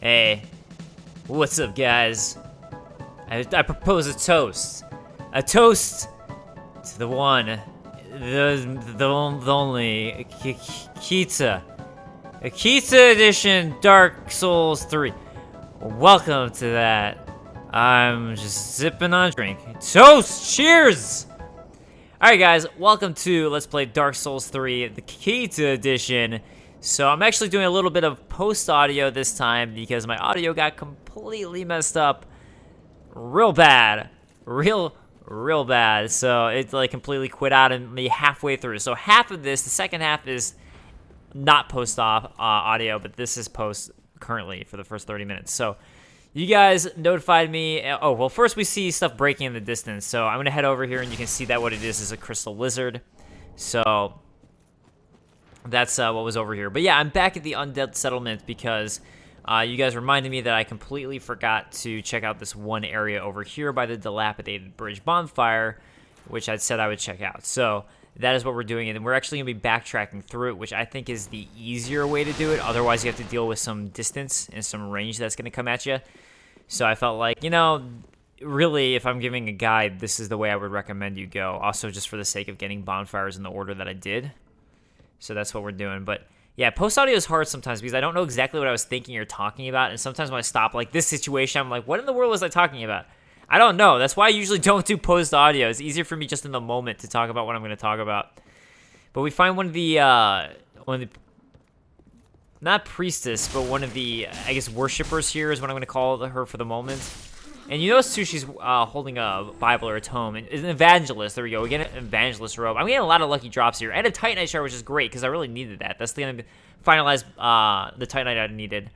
Hey, what's up, guys? I propose a toast. A toast to the one, the only, Kita. Kita Edition Dark Souls 3. Welcome to that. I'm just sipping on a drink. Toast! Cheers! Alright, guys, welcome to Let's Play Dark Souls 3, the Kita Edition. So I'm actually doing a little bit of post-audio this time because my audio got completely messed up real bad. Real bad. So it like completely quit out on me halfway through. So half of this, the second half is not post-audio, but this is post currently for the first 30 minutes. So you guys notified me. Oh, well, first we see stuff breaking in the distance. So I'm going to head over here and you can see that what it is a crystal lizard. So that's what was over here. But yeah, I'm back at the Undead settlement because you guys reminded me that I completely forgot to check out this one area over here by the dilapidated bridge bonfire, which I'd said I would check out. So that is what we're doing, and we're actually going to be backtracking through it, which I think is the easier way to do it. Otherwise, you have to deal with some distance and some range that's going to come at you. So I felt like, you know, really, if I'm giving a guide, this is the way I would recommend you go. Also, just for the sake of getting bonfires in the order that I did. So that's what we're doing. But yeah, post-audio is hard sometimes because I don't know exactly what I was thinking or talking about. And sometimes when I stop, like this situation, I'm like, what in the world was I talking about? I don't know. That's why I usually don't do post-audio. It's easier for me just in the moment to talk about what I'm going to talk about. But we find one of the, not priestess, but one of the, I guess, worshippers here is what I'm going to call her for the moment. And you notice, too, she's holding a Bible or a tome. And an evangelist. There we go. We get an evangelist robe. I'm getting a lot of lucky drops here. And a Titanite shard, which is great, because I really needed that. That's going to finalize the Titanite I needed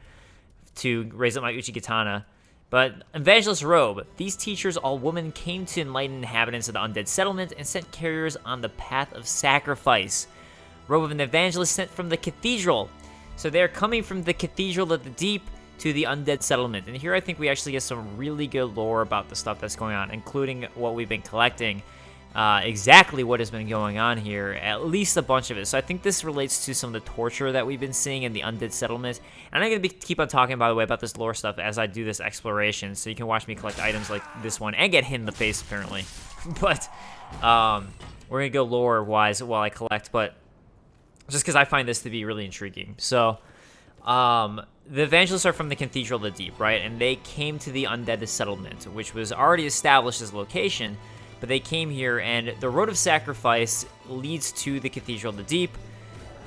to raise up my Uchigatana. But evangelist robe. These teachers, all women, came to enlighten inhabitants of the Undead settlement and sent carriers on the path of sacrifice. Robe of an evangelist sent from the cathedral. So they're coming from the cathedral of the deep to the Undead settlement. And here I think we actually get some really good lore about the stuff that's going on, including what we've been collecting, exactly what has been going on here, at least a bunch of it. So I think this relates to some of the torture that we've been seeing in the Undead settlement. And I'm going to keep on talking, by the way, about this lore stuff as I do this exploration, so you can watch me collect items like this one, and get hit in the face, apparently. But we're going to go lore-wise while I collect, but just because I find this to be really intriguing. So the evangelists are from the Cathedral of the Deep, right? And they came to the Undead settlement, which was already established as a location, but they came here, and the Road of Sacrifice leads to the Cathedral of the Deep.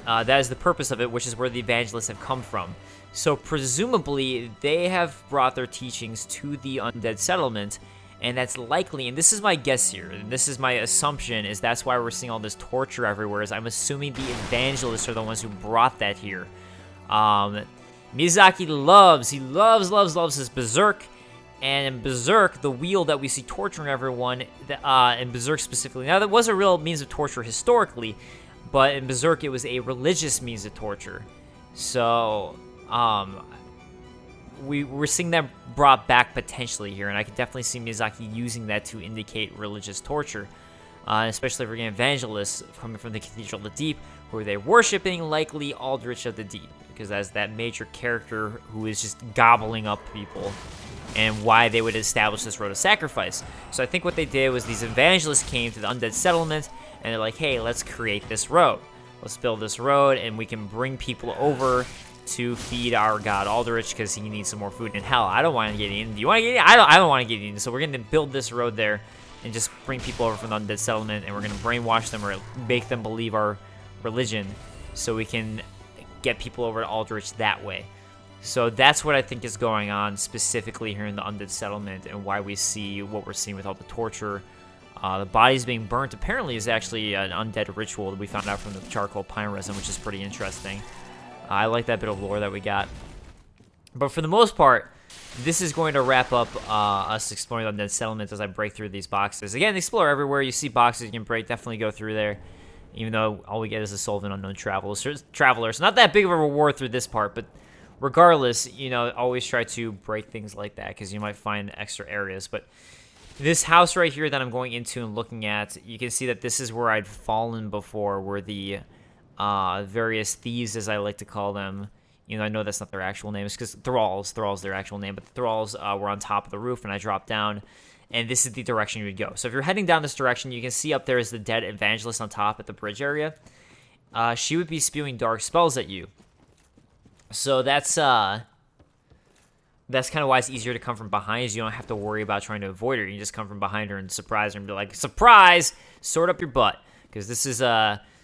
That is the purpose of it, which is where the evangelists have come from. So presumably, they have brought their teachings to the Undead settlement, and that's likely, and this is my guess here, and this is my assumption, is that's why we're seeing all this torture everywhere, is I'm assuming the evangelists are the ones who brought that here. Miyazaki loves his Berserk, and in Berserk, the wheel that we see torturing everyone, in Berserk specifically, now that was a real means of torture historically, but in Berserk it was a religious means of torture. So, we're seeing that brought back potentially here, and I could definitely see Miyazaki using that to indicate religious torture, especially if we're getting evangelists coming from the Cathedral of the Deep, who are they worshiping, likely Aldrich of the Deep, because that's that major character who is just gobbling up people, and why they would establish this Road of Sacrifice. So I think what they did was these evangelists came to the Undead settlement, and they're like, hey, let's create this road. Let's build this road, and we can bring people over to feed our god Aldrich, because he needs some more food. And hell, I don't want to get eaten. Do you want to get eaten? I don't want to get eaten. So we're going to build this road there and just bring people over from the Undead settlement, and we're going to brainwash them or make them believe our religion so we can get people over to Aldrich that way. So that's what I think is going on specifically here in the Undead settlement, and why we see what we're seeing with all the torture. The bodies being burnt apparently is actually an undead ritual that we found out from the charcoal pine resin, which is pretty interesting. I like that bit of lore that we got. But for the most part, this is going to wrap up us exploring the Undead settlement as I break through these boxes. Again, explore everywhere. You see boxes you can break, definitely go through there. Even though all we get is a soul of an unknown traveler. So not that big of a reward through this part, but regardless, you know, always try to break things like that, because you might find extra areas. But this house right here that I'm going into and looking at, you can see that this is where I'd fallen before, where the various thieves, as I like to call them, You know, I know that's not their actual names, because Thralls their actual name, but the Thralls were on top of the roof, and I dropped down, and this is the direction you would go. So if you're heading down this direction, you can see up there is the dead evangelist on top at the bridge area. She would be spewing dark spells at you. So that's kind of why it's easier to come from behind, is you don't have to worry about trying to avoid her. You can just come from behind her and surprise her and be like, surprise! Sword up your butt. Because this is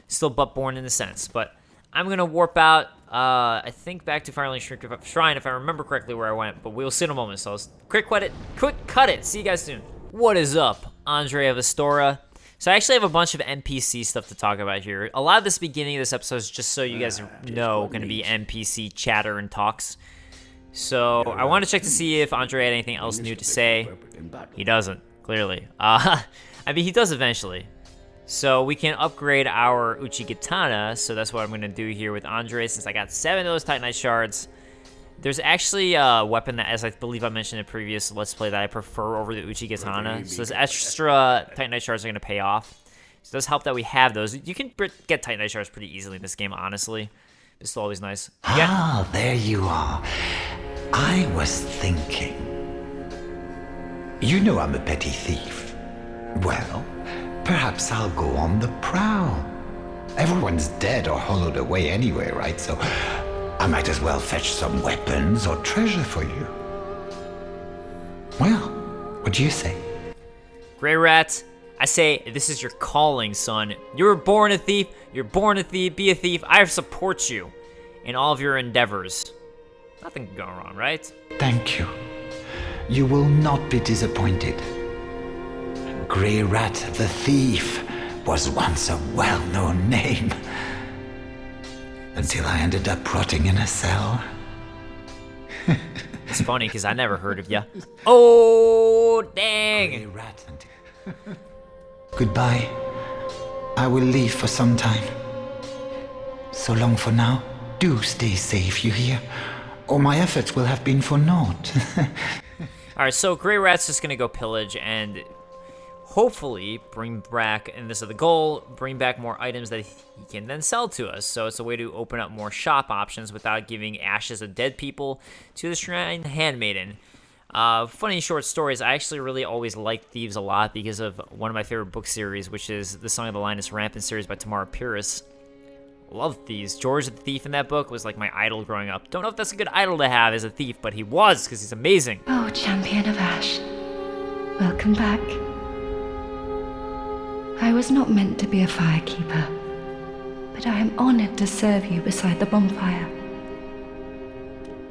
still butt-born in a sense. But I'm going to warp out, I think, back to Firelink Shrine, if I remember correctly where I went. But we'll see in a moment. So quick cut it. See you guys soon. What is up, Andre of Astora? So I actually have a bunch of NPC stuff to talk about here. A lot of this beginning of this episode is just so you guys know going to be NPC chatter and talks. So I want to check to see if Andre had anything else new to say. He doesn't, clearly. I mean, he does eventually. So we can upgrade our Uchigatana, so that's what I'm going to do here with Andre, since I got 7 of those Titanite shards. There's actually a weapon that, as I believe I mentioned in a previous Let's Play, that I prefer over the Uchigatana. So those extra Titanite shards are going to pay off. So it does help that we have those. You can get Titanite shards pretty easily in this game, honestly. It's still always nice. Ah, there you are. I was thinking. You know I'm a petty thief. Well, perhaps I'll go on the prowl. Everyone's dead or hollowed away anyway, right? So I might as well fetch some weapons or treasure for you. Well, what do you say? Grey Rat, I say this is your calling, son. You were born a thief. You're born a thief. Be a thief. I support you in all of your endeavors. Nothing can go wrong, right? Thank you. You will not be disappointed. Grey Rat the Thief was once a well-known name. Until I ended up rotting in a cell. It's funny, because I never heard of ya. Oh, dang! Grey Rat Goodbye. I will leave for some time. So long for now. Do stay safe, you hear? Or my efforts will have been for naught. Alright, so Grey Rat's just gonna go pillage and hopefully bring back, and this is the goal, bring back more items that he can then sell to us. So it's a way to open up more shop options without giving ashes of dead people to the Shrine Handmaiden. Funny short stories, I actually really always liked Thieves a lot because of one of my favorite book series, which is the Song of the Linus Rampant series by Tamara Pierce. Loved Thieves. George the Thief in that book was like my idol growing up. Don't know if that's a good idol to have as a thief, but he was, because he's amazing. Oh, Champion of Ash. Welcome back. I was not meant to be a firekeeper, but I am honored to serve you beside the bonfire.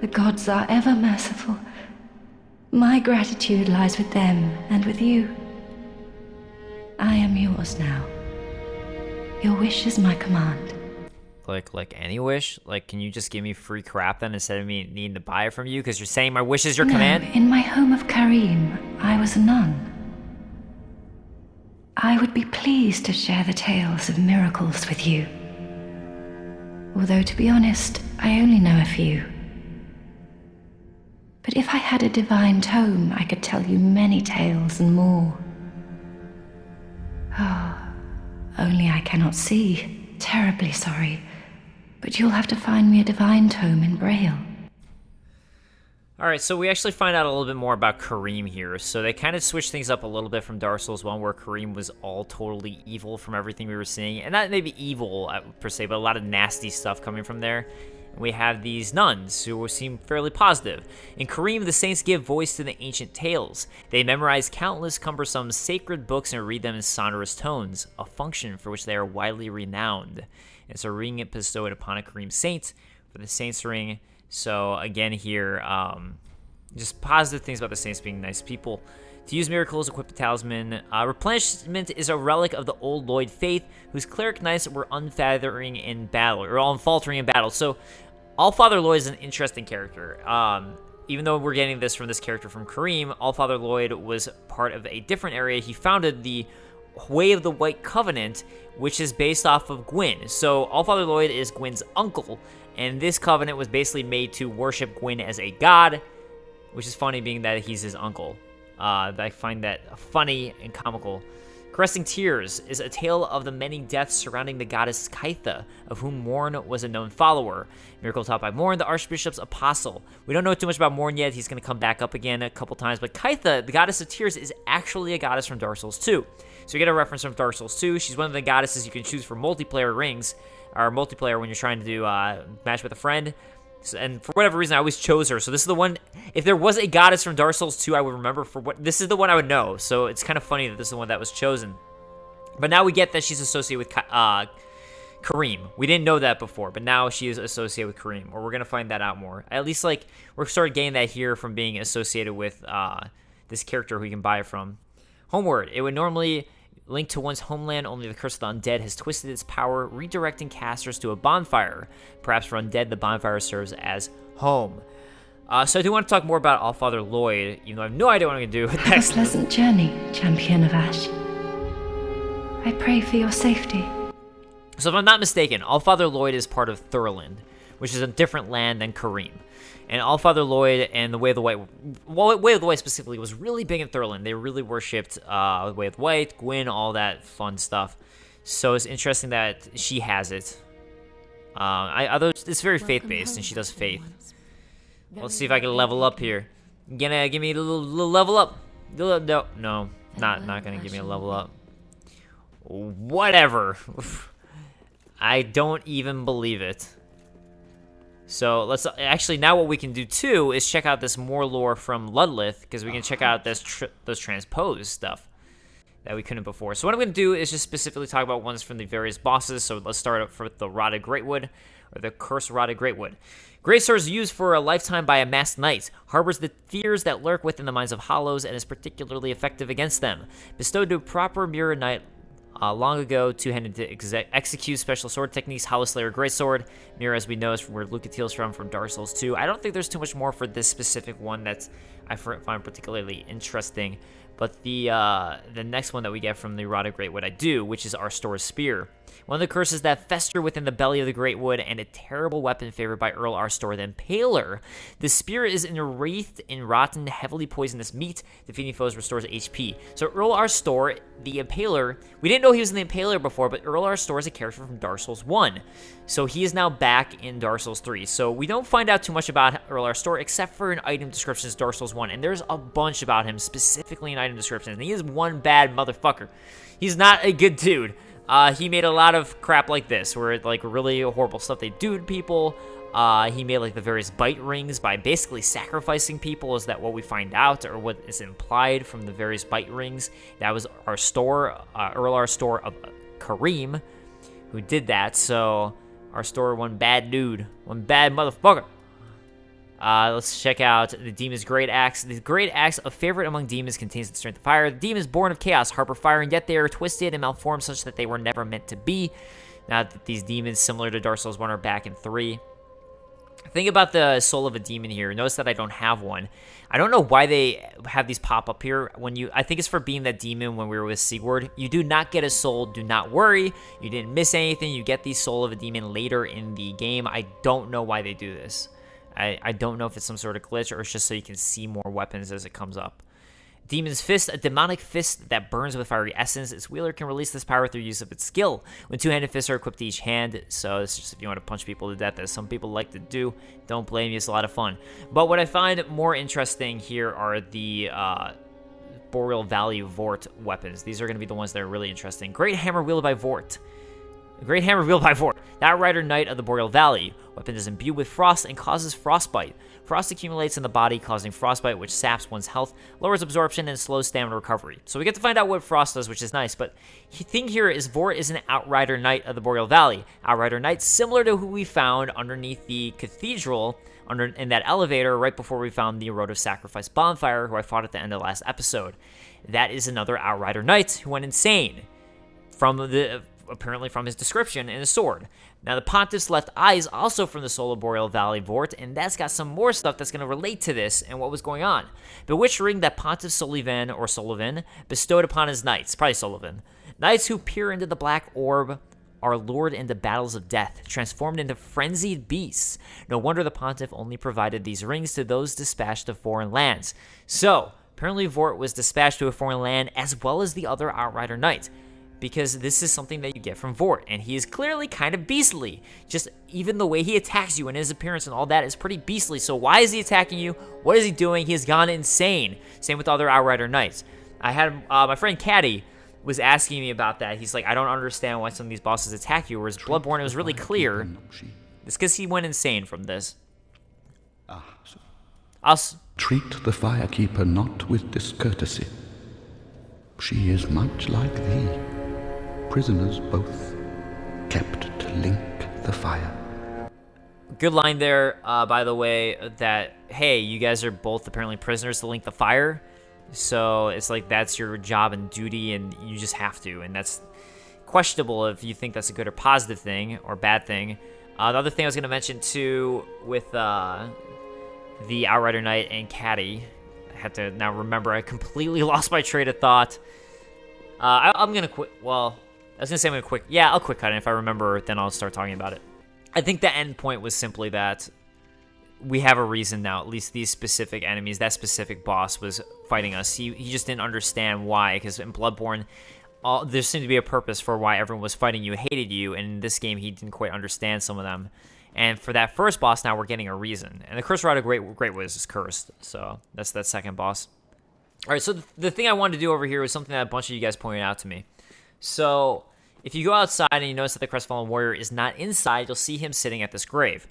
The gods are ever merciful. My gratitude lies with them and with you. I am yours now. Your wish is my command. Like any wish? Like, can you just give me free crap then instead of me needing to buy it from you? Because you're saying my wish is your command? In my home of Karim, I was a nun. I would be pleased to share the tales of miracles with you. Although, to be honest, I only know a few. But if I had a divine tome, I could tell you many tales and more. Oh, only I cannot see. Terribly sorry. But you'll have to find me a divine tome in Braille. Alright, so we actually find out a little bit more about Karim here. So they kind of switched things up a little bit from Dark Souls 1, where Karim was all totally evil from everything we were seeing. And not maybe evil, per se, but a lot of nasty stuff coming from there. And we have these nuns, who seem fairly positive. In Karim, the saints give voice to the ancient tales. They memorize countless cumbersome sacred books and read them in sonorous tones, a function for which they are widely renowned. It's a ring bestowed upon a Karim saint for the Saints Ring. So again here, just positive things about the saints being nice people. To use miracles, equip the talisman. Replenishment is a relic of the old Lloyd faith, whose cleric knights were unfaltering in battle. So Allfather Lloyd is an interesting character. Even though we're getting this from this character from Karim, Allfather Lloyd was part of a different area. He founded the Way of the White Covenant, which is based off of Gwyn. So Allfather Lloyd is Gwyn's uncle, and this covenant was basically made to worship Gwyn as a god, which is funny being that he's his uncle. I find that funny and comical. Caressing Tears is a tale of the many deaths surrounding the goddess Kytha, of whom Morn was a known follower. Miracle taught by Morn, the Archbishop's apostle. We don't know too much about Morn yet. He's going to come back up again a couple times. But Kytha, the goddess of tears, is actually a goddess from Dark Souls 2. So you get a reference from Dark Souls 2. She's one of the goddesses you can choose for multiplayer rings, or multiplayer when you're trying to do match with a friend. And for whatever reason, I always chose her. So this is the one. If there was a goddess from Dark Souls 2, I would remember for what. This is the one I would know. So it's kind of funny that this is the one that was chosen. But now we get that she's associated with Kareem. We didn't know that before, but now she is associated with Kareem, or we're gonna find that out more. At least, like, we're sort of getting that here from being associated with this character who you can buy it from. Homeward. It would normally link to one's homeland, only the Curse of the Undead has twisted its power, redirecting casters to a bonfire. Perhaps for Undead, the bonfire serves as home. So I do want to talk more about Allfather Lloyd, even though I have no idea what I'm going to do next. Have a pleasant journey, Champion of Ash. I pray for your safety. So if I'm not mistaken, Allfather Lloyd is part of Thurland, which is a different land than Kareem. And Allfather Lloyd and the Way of the White, well, Way of the White specifically, was really big in Thurland. They really worshipped Way of the White, Gwyn, all that fun stuff. So it's interesting that she has it. Although it's very faith-based, and she does faith. Let's see if I can level up here. Gonna give me a little level up. No, not gonna give me a level up. Whatever. I don't even believe it. So let's actually, now what we can do too is check out this more lore from Ludlith, because we can check out this those transposed stuff that we couldn't before. So what I'm going to do is just specifically talk about ones from the various bosses. So let's start up with the Rotted Greatwood, or the Cursed Rotted Greatwood. Greatsword is used for a lifetime by a masked knight, harbors the fears that lurk within the minds of hollows, and is particularly effective against them. Bestowed to a proper mirror knight long ago, two-handed to execute special sword techniques, Hollow Slayer Greatsword. Mirror, as we know, is from where Lucatiel's from Dark Souls 2. I don't think there's too much more for this specific one that I find particularly interesting. But the next one that we get from the Rotted Greatwood I do, which is our Store's Spear. One of the curses that fester within the belly of the Greatwood, and a terrible weapon favored by Earl Arstor the Impaler. The spear is enwreathed in rotten, heavily poisonous meat. Defeating foes restores HP. So Earl Arstor, the Impaler, we didn't know he was in the Impaler before, but Earl Arstor is a character from Dark Souls 1. So he is now back in Dark Souls 3. So we don't find out too much about Earl Arstor, except for in item descriptions Dark Souls 1. And there's a bunch about him, specifically in item descriptions. And he is one bad motherfucker. He's not a good dude. He made a lot of crap like this, where like really horrible stuff they do to people. He made like the various bite rings by basically sacrificing people. Is that what we find out, or what is implied from the various bite rings? That was our store, Earl Arstor of Kareem, who did that. So our store, one bad dude, one bad motherfucker. Let's check out the Demon's Great Axe. The Great Axe, a favorite among demons, contains the strength of fire. The demons born of chaos harbor fire, and yet they are twisted and malformed such that they were never meant to be. Now that these demons, similar to Dark Souls 1, are back in 3. Think about the soul of a demon here. Notice that I don't have one. I don't know why they have these pop up here. I think it's for being that demon when we were with Sigurd. You do not get a soul. Do not worry. You didn't miss anything. You get the soul of a demon later in the game. I don't know why they do this. I don't know if it's some sort of glitch, or it's just so you can see more weapons as it comes up. Demon's Fist, a demonic fist that burns with fiery essence. Its wielder can release this power through use of its skill. When two-handed fists are equipped to each hand, so it's just if you want to punch people to death, as some people like to do. Don't blame me, it's a lot of fun. But what I find more interesting here are the Boreal Valley Vort weapons. These are going to be the ones that are really interesting. Great Hammer wielded by Vort. Great Hammer wielded by Vort. That Rider Knight of the Boreal Valley. Weapon is imbued with frost and causes frostbite. Frost accumulates in the body, causing frostbite, which saps one's health, lowers absorption, and slows stamina recovery. So we get to find out what frost does, which is nice. But the thing here is Vort is an Outrider Knight of the Boreal Valley. Outrider Knight, similar to who we found underneath the cathedral, in that elevator right before we found the Road of Sacrifice bonfire, who I fought at the end of the last episode. That is another Outrider Knight who went insane apparently from his description in his sword. Now, the Pontiff's left eye is also from the soul of Boreal Valley Vort, and that's got some more stuff that's going to relate to this and what was going on. Bewitched ring that Pontiff Sullivan bestowed upon his knights, probably Sullivan. Knights who peer into the black orb are lured into battles of death, transformed into frenzied beasts. No wonder the Pontiff only provided these rings to those dispatched to foreign lands. So, Apparently, Vort was dispatched to a foreign land as well as the other Outrider Knight, because this is something that you get from Vort, and he is clearly kind of beastly. Just even the way he attacks you and his appearance and all that is pretty beastly. So why is he attacking you? What is he doing? He has gone insane. Same with other Outrider Knights. I had my friend Caddy was asking me about that. He's like, I don't understand why some of these bosses attack you, whereas Bloodborne, it was really clear. It's because he went insane from this. Treat the Firekeeper not with discourtesy. She is much like thee, prisoners both, kept to link the fire. Good line there, by the way, that, hey, you guys are both apparently prisoners to link the fire. So it's like that's your job and duty, and you just have to. And that's questionable if you think that's a good or positive thing or bad thing. The other thing I was going to mention, too, with the Outrider Knight and Caddy, I have to now remember, I completely lost my train of thought. I'm going to quit. Well, I was going to say I'm going to quit. Yeah, I'll quick cut it. If I remember, then I'll start talking about it. I think the end point was simply that we have a reason now. At least these specific enemies, that specific boss was fighting us. He just didn't understand why, because in Bloodborne, there seemed to be a purpose for why everyone was fighting you, hated you, and in this game, he didn't quite understand some of them. And for that first boss, now we're getting a reason. And the Curse Rod of Great Wiz is cursed, so that's that second boss. All right, so the thing I wanted to do over here was something that a bunch of you guys pointed out to me. So if you go outside and you notice that the Crestfallen Warrior is not inside, you'll see him sitting at this grave.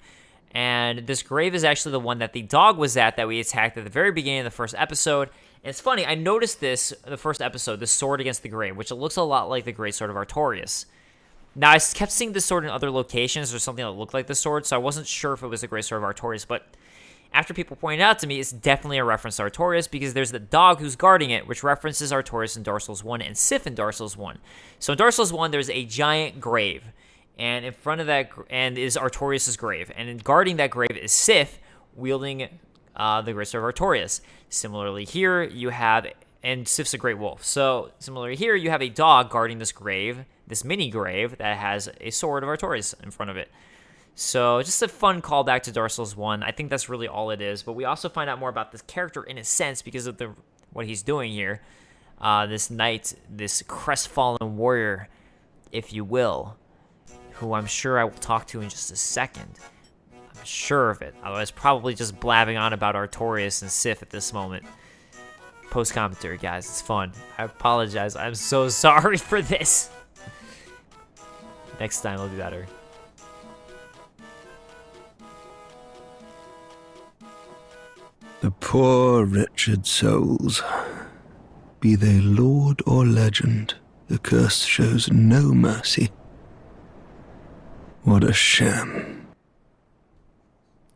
And this grave is actually the one that the dog was at that we attacked at the very beginning of the first episode. And it's funny, I noticed this in the first episode, the sword against the grave, which it looks a lot like the Great Sword of Artorias. Now, I kept seeing this sword in other locations or something that looked like the sword, so I wasn't sure if it was the Great Sword of Artorias, but after people pointed out to me, it's definitely a reference to Artorias because there's the dog who's guarding it, which references Artorias in Dark Souls 1 and Sif in Dark Souls 1. So in Dark Souls 1, there's a giant grave, and in front of that is Artorias' grave, and in guarding that grave is Sif wielding the Great Sword of Artorias. Similarly here, you have, and Sif's a great wolf, so similarly here, you have a dog guarding this grave, this mini grave that has a sword of Artorias in front of it. So just a fun callback to Dark Souls 1. I think that's really all it is. But we also find out more about this character in a sense because of what he's doing here. This knight, this crestfallen warrior, if you will, who I'm sure I will talk to in just a second. I'm sure of it. Otherwise, probably just blabbing on about Artorias and Sif at this moment. Post-commentary, guys. It's fun. I apologize. I'm so sorry for this. Next time, it'll be better. The poor wretched souls, be they lord or legend, the curse shows no mercy. What a sham.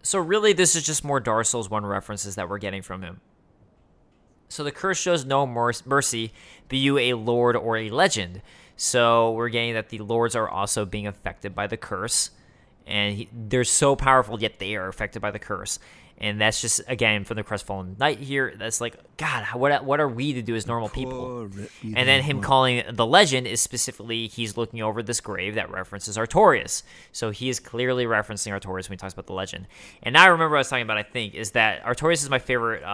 So really, this is just more Dark Souls 1 references that we're getting from him. So the curse shows no mercy, be you a lord or a legend. So we're getting that the lords are also being affected by the curse. And they're so powerful, yet they are affected by the curse. And that's just, again, from the Crestfallen Knight here, that's like, God, what are we to do as normal people? And then him calling the legend is specifically, he's looking over this grave that references Artorias. So he is clearly referencing Artorias when he talks about the legend. And now I remember what I was talking about, I think, is that Artorias is my favorite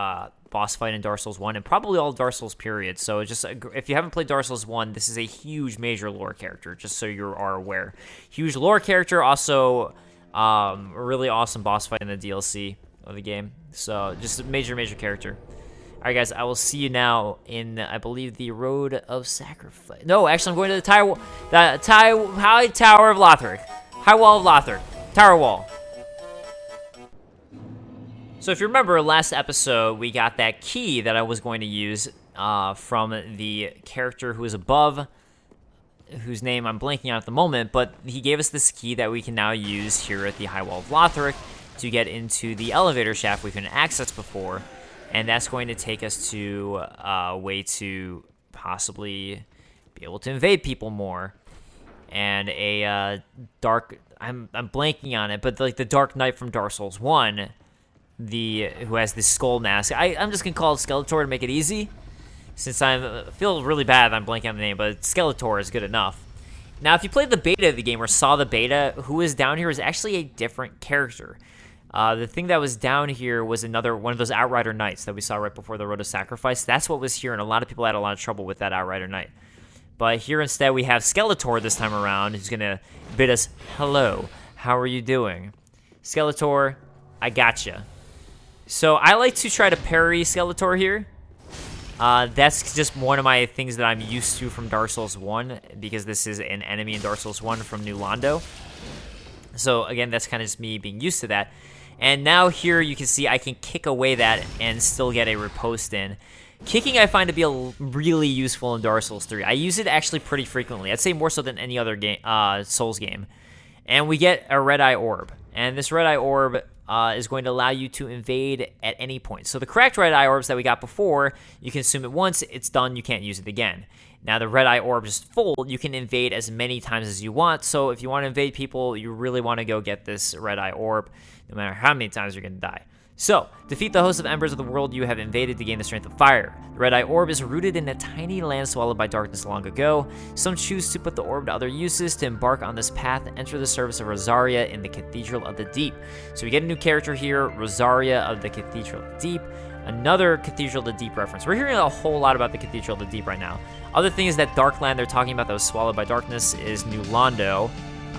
boss fight in Dark Souls 1 and probably all Dark Souls period. So just, if you haven't played Dark Souls 1, this is a huge major lore character, just so you are aware. Huge lore character, also a really awesome boss fight in the DLC of the game. So just a major character. All right, guys, I will see you now in, I believe, the Road of Sacrifice. No, actually, I'm going to the High Tower of Lothric. High Wall of Lothric. Tower Wall. So if you remember, last episode, we got that key that I was going to use from the character who is above, whose name I'm blanking on at the moment, but he gave us this key that we can now use here at the High Wall of Lothric to get into the elevator shaft we couldn't access before, and that's going to take us to a way to possibly be able to invade people more. And a dark, I'm blanking on it, but like the Dark Knight from Dark Souls 1, who has this skull mask. I'm just gonna call it Skeletor to make it easy, since I feel really bad that I'm blanking on the name, but Skeletor is good enough. Now, if you played the beta of the game or saw the beta, who is down here is actually a different character. The thing that was down here was another one of those Outrider Knights that we saw right before the Road of Sacrifice. That's what was here, and a lot of people had a lot of trouble with that Outrider Knight. But here instead we have Skeletor this time around, who's going to bid us hello. How are you doing? Skeletor, I gotcha. So I like to try to parry Skeletor here. That's just one of my things that I'm used to from Dark Souls 1, because this is an enemy in Dark Souls 1 from New Londo. So again, that's kind of just me being used to that. And now here you can see I can kick away that and still get a riposte in. Kicking I find to be really useful in Dark Souls 3. I use it actually pretty frequently. I'd say more so than any other game, Souls game. And we get a Red Eye Orb. And this Red Eye Orb is going to allow you to invade at any point. So the cracked Red Eye Orbs that we got before, you consume it once, it's done, you can't use it again. Now the Red Eye Orb is full, you can invade as many times as you want. So if you want to invade people, you really want to go get this Red Eye Orb, no matter how many times you're going to die. So, defeat the host of embers of the world you have invaded to gain the strength of fire. The Red Eye Orb is rooted in a tiny land swallowed by darkness long ago. Some choose to put the orb to other uses, to embark on this path, enter the service of Rosaria in the Cathedral of the Deep. So we get a new character here, Rosaria of the Cathedral of the Deep. Another Cathedral of the Deep reference. We're hearing a whole lot about the Cathedral of the Deep right now. Other thing is that Darkland they're talking about that was swallowed by darkness is New Londo,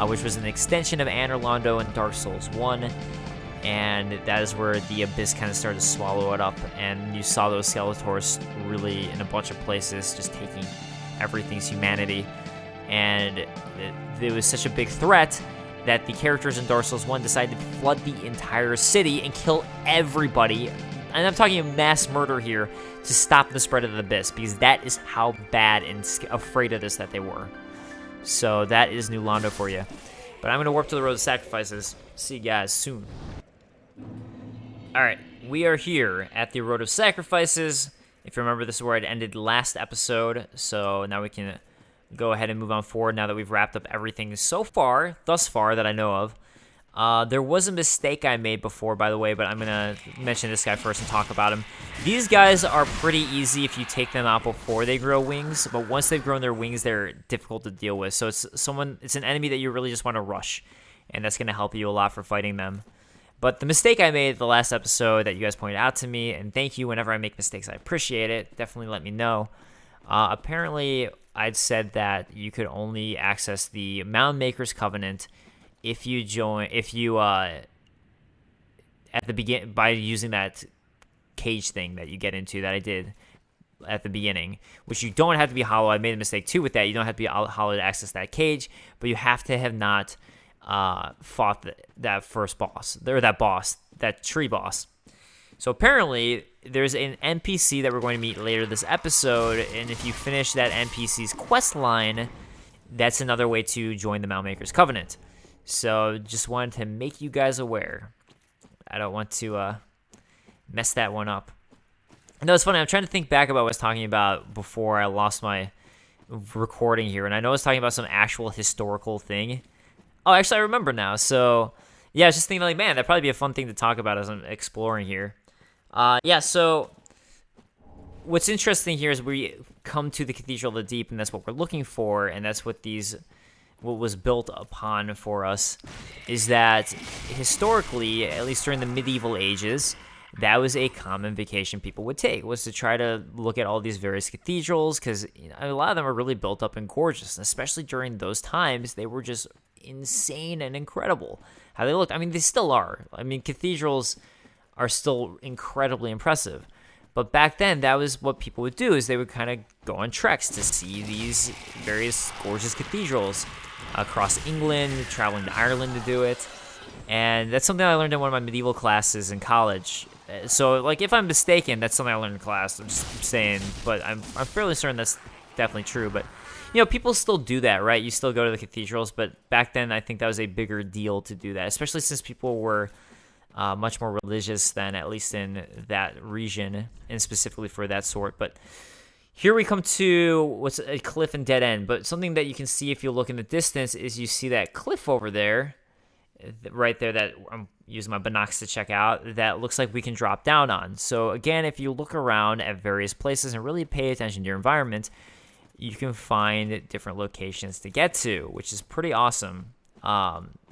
which was an extension of Anor Londo in Dark Souls 1. And that is where the Abyss kind of started to swallow it up, and you saw those Skeletors really in a bunch of places, just taking everything's humanity. And it was such a big threat that the characters in Dark Souls 1 decided to flood the entire city and kill everybody. And I'm talking mass murder here to stop the spread of the Abyss, because that is how bad and afraid of this that they were. So that is New Londo for you. But I'm going to warp to the Road of Sacrifices. See you guys soon. Alright, we are here at the Road of Sacrifices. If you remember, this is where I'd ended last episode, so now we can go ahead and move on forward now that we've wrapped up everything thus far that I know of. There was a mistake I made before, by the way, but I'm going to mention this guy first and talk about him. These guys are pretty easy if you take them out before they grow wings, but once they've grown their wings, they're difficult to deal with. So it's an enemy that you really just want to rush, and that's going to help you a lot for fighting them. But the mistake I made the last episode that you guys pointed out to me, and thank you whenever I make mistakes, I appreciate it. Definitely let me know. Apparently, I'd said that you could only access the Mound Maker's Covenant if you at the begin by using that cage thing that you get into that I did at the beginning, which you don't have to be hollow. I made a mistake too with that. You don't have to be hollow to access that cage, but you have to have not fought that first boss, or that tree boss. So apparently there's an NPC that we're going to meet later this episode, and if you finish that NPC's quest line, that's another way to join the Mound Maker's Covenant. So just wanted to make you guys aware. I don't want to mess that one up. No, it's funny. I'm trying to think back about what I was talking about before I lost my recording here, and I know I was talking about some actual historical thing. Oh, actually, I remember now. So, yeah, I was just thinking, like, man, that'd probably be a fun thing to talk about as I'm exploring here. So what's interesting here is we come to the Cathedral of the Deep, and that's what we're looking for, and that's what was built upon for us, is that historically, at least during the medieval ages, that was a common vacation people would take, was to try to look at all these various cathedrals, because a lot of them are really built up and gorgeous, and especially during those times, they were just insane and incredible how they looked. I mean, they still are. I mean, cathedrals are still incredibly impressive, but back then that was what people would do, is they would kind of go on treks to see these various gorgeous cathedrals across England, traveling to Ireland to do it. And that's something I learned in one of my medieval classes in college. So, like, if I'm mistaken, that's something I learned in class. I'm just saying, but I'm fairly certain that's definitely true. But, you know, people still do that, right? You still go to the cathedrals, but back then I think that was a bigger deal to do that, especially since people were much more religious than, at least in that region, and specifically for that sort. But here we come to what's a cliff and dead end, but something that you can see if you look in the distance is you see that cliff over there, right there, that I'm using my binocs to check out, that looks like we can drop down on. So again, if you look around at various places and really pay attention to your environment, you can find different locations to get to, which is pretty awesome.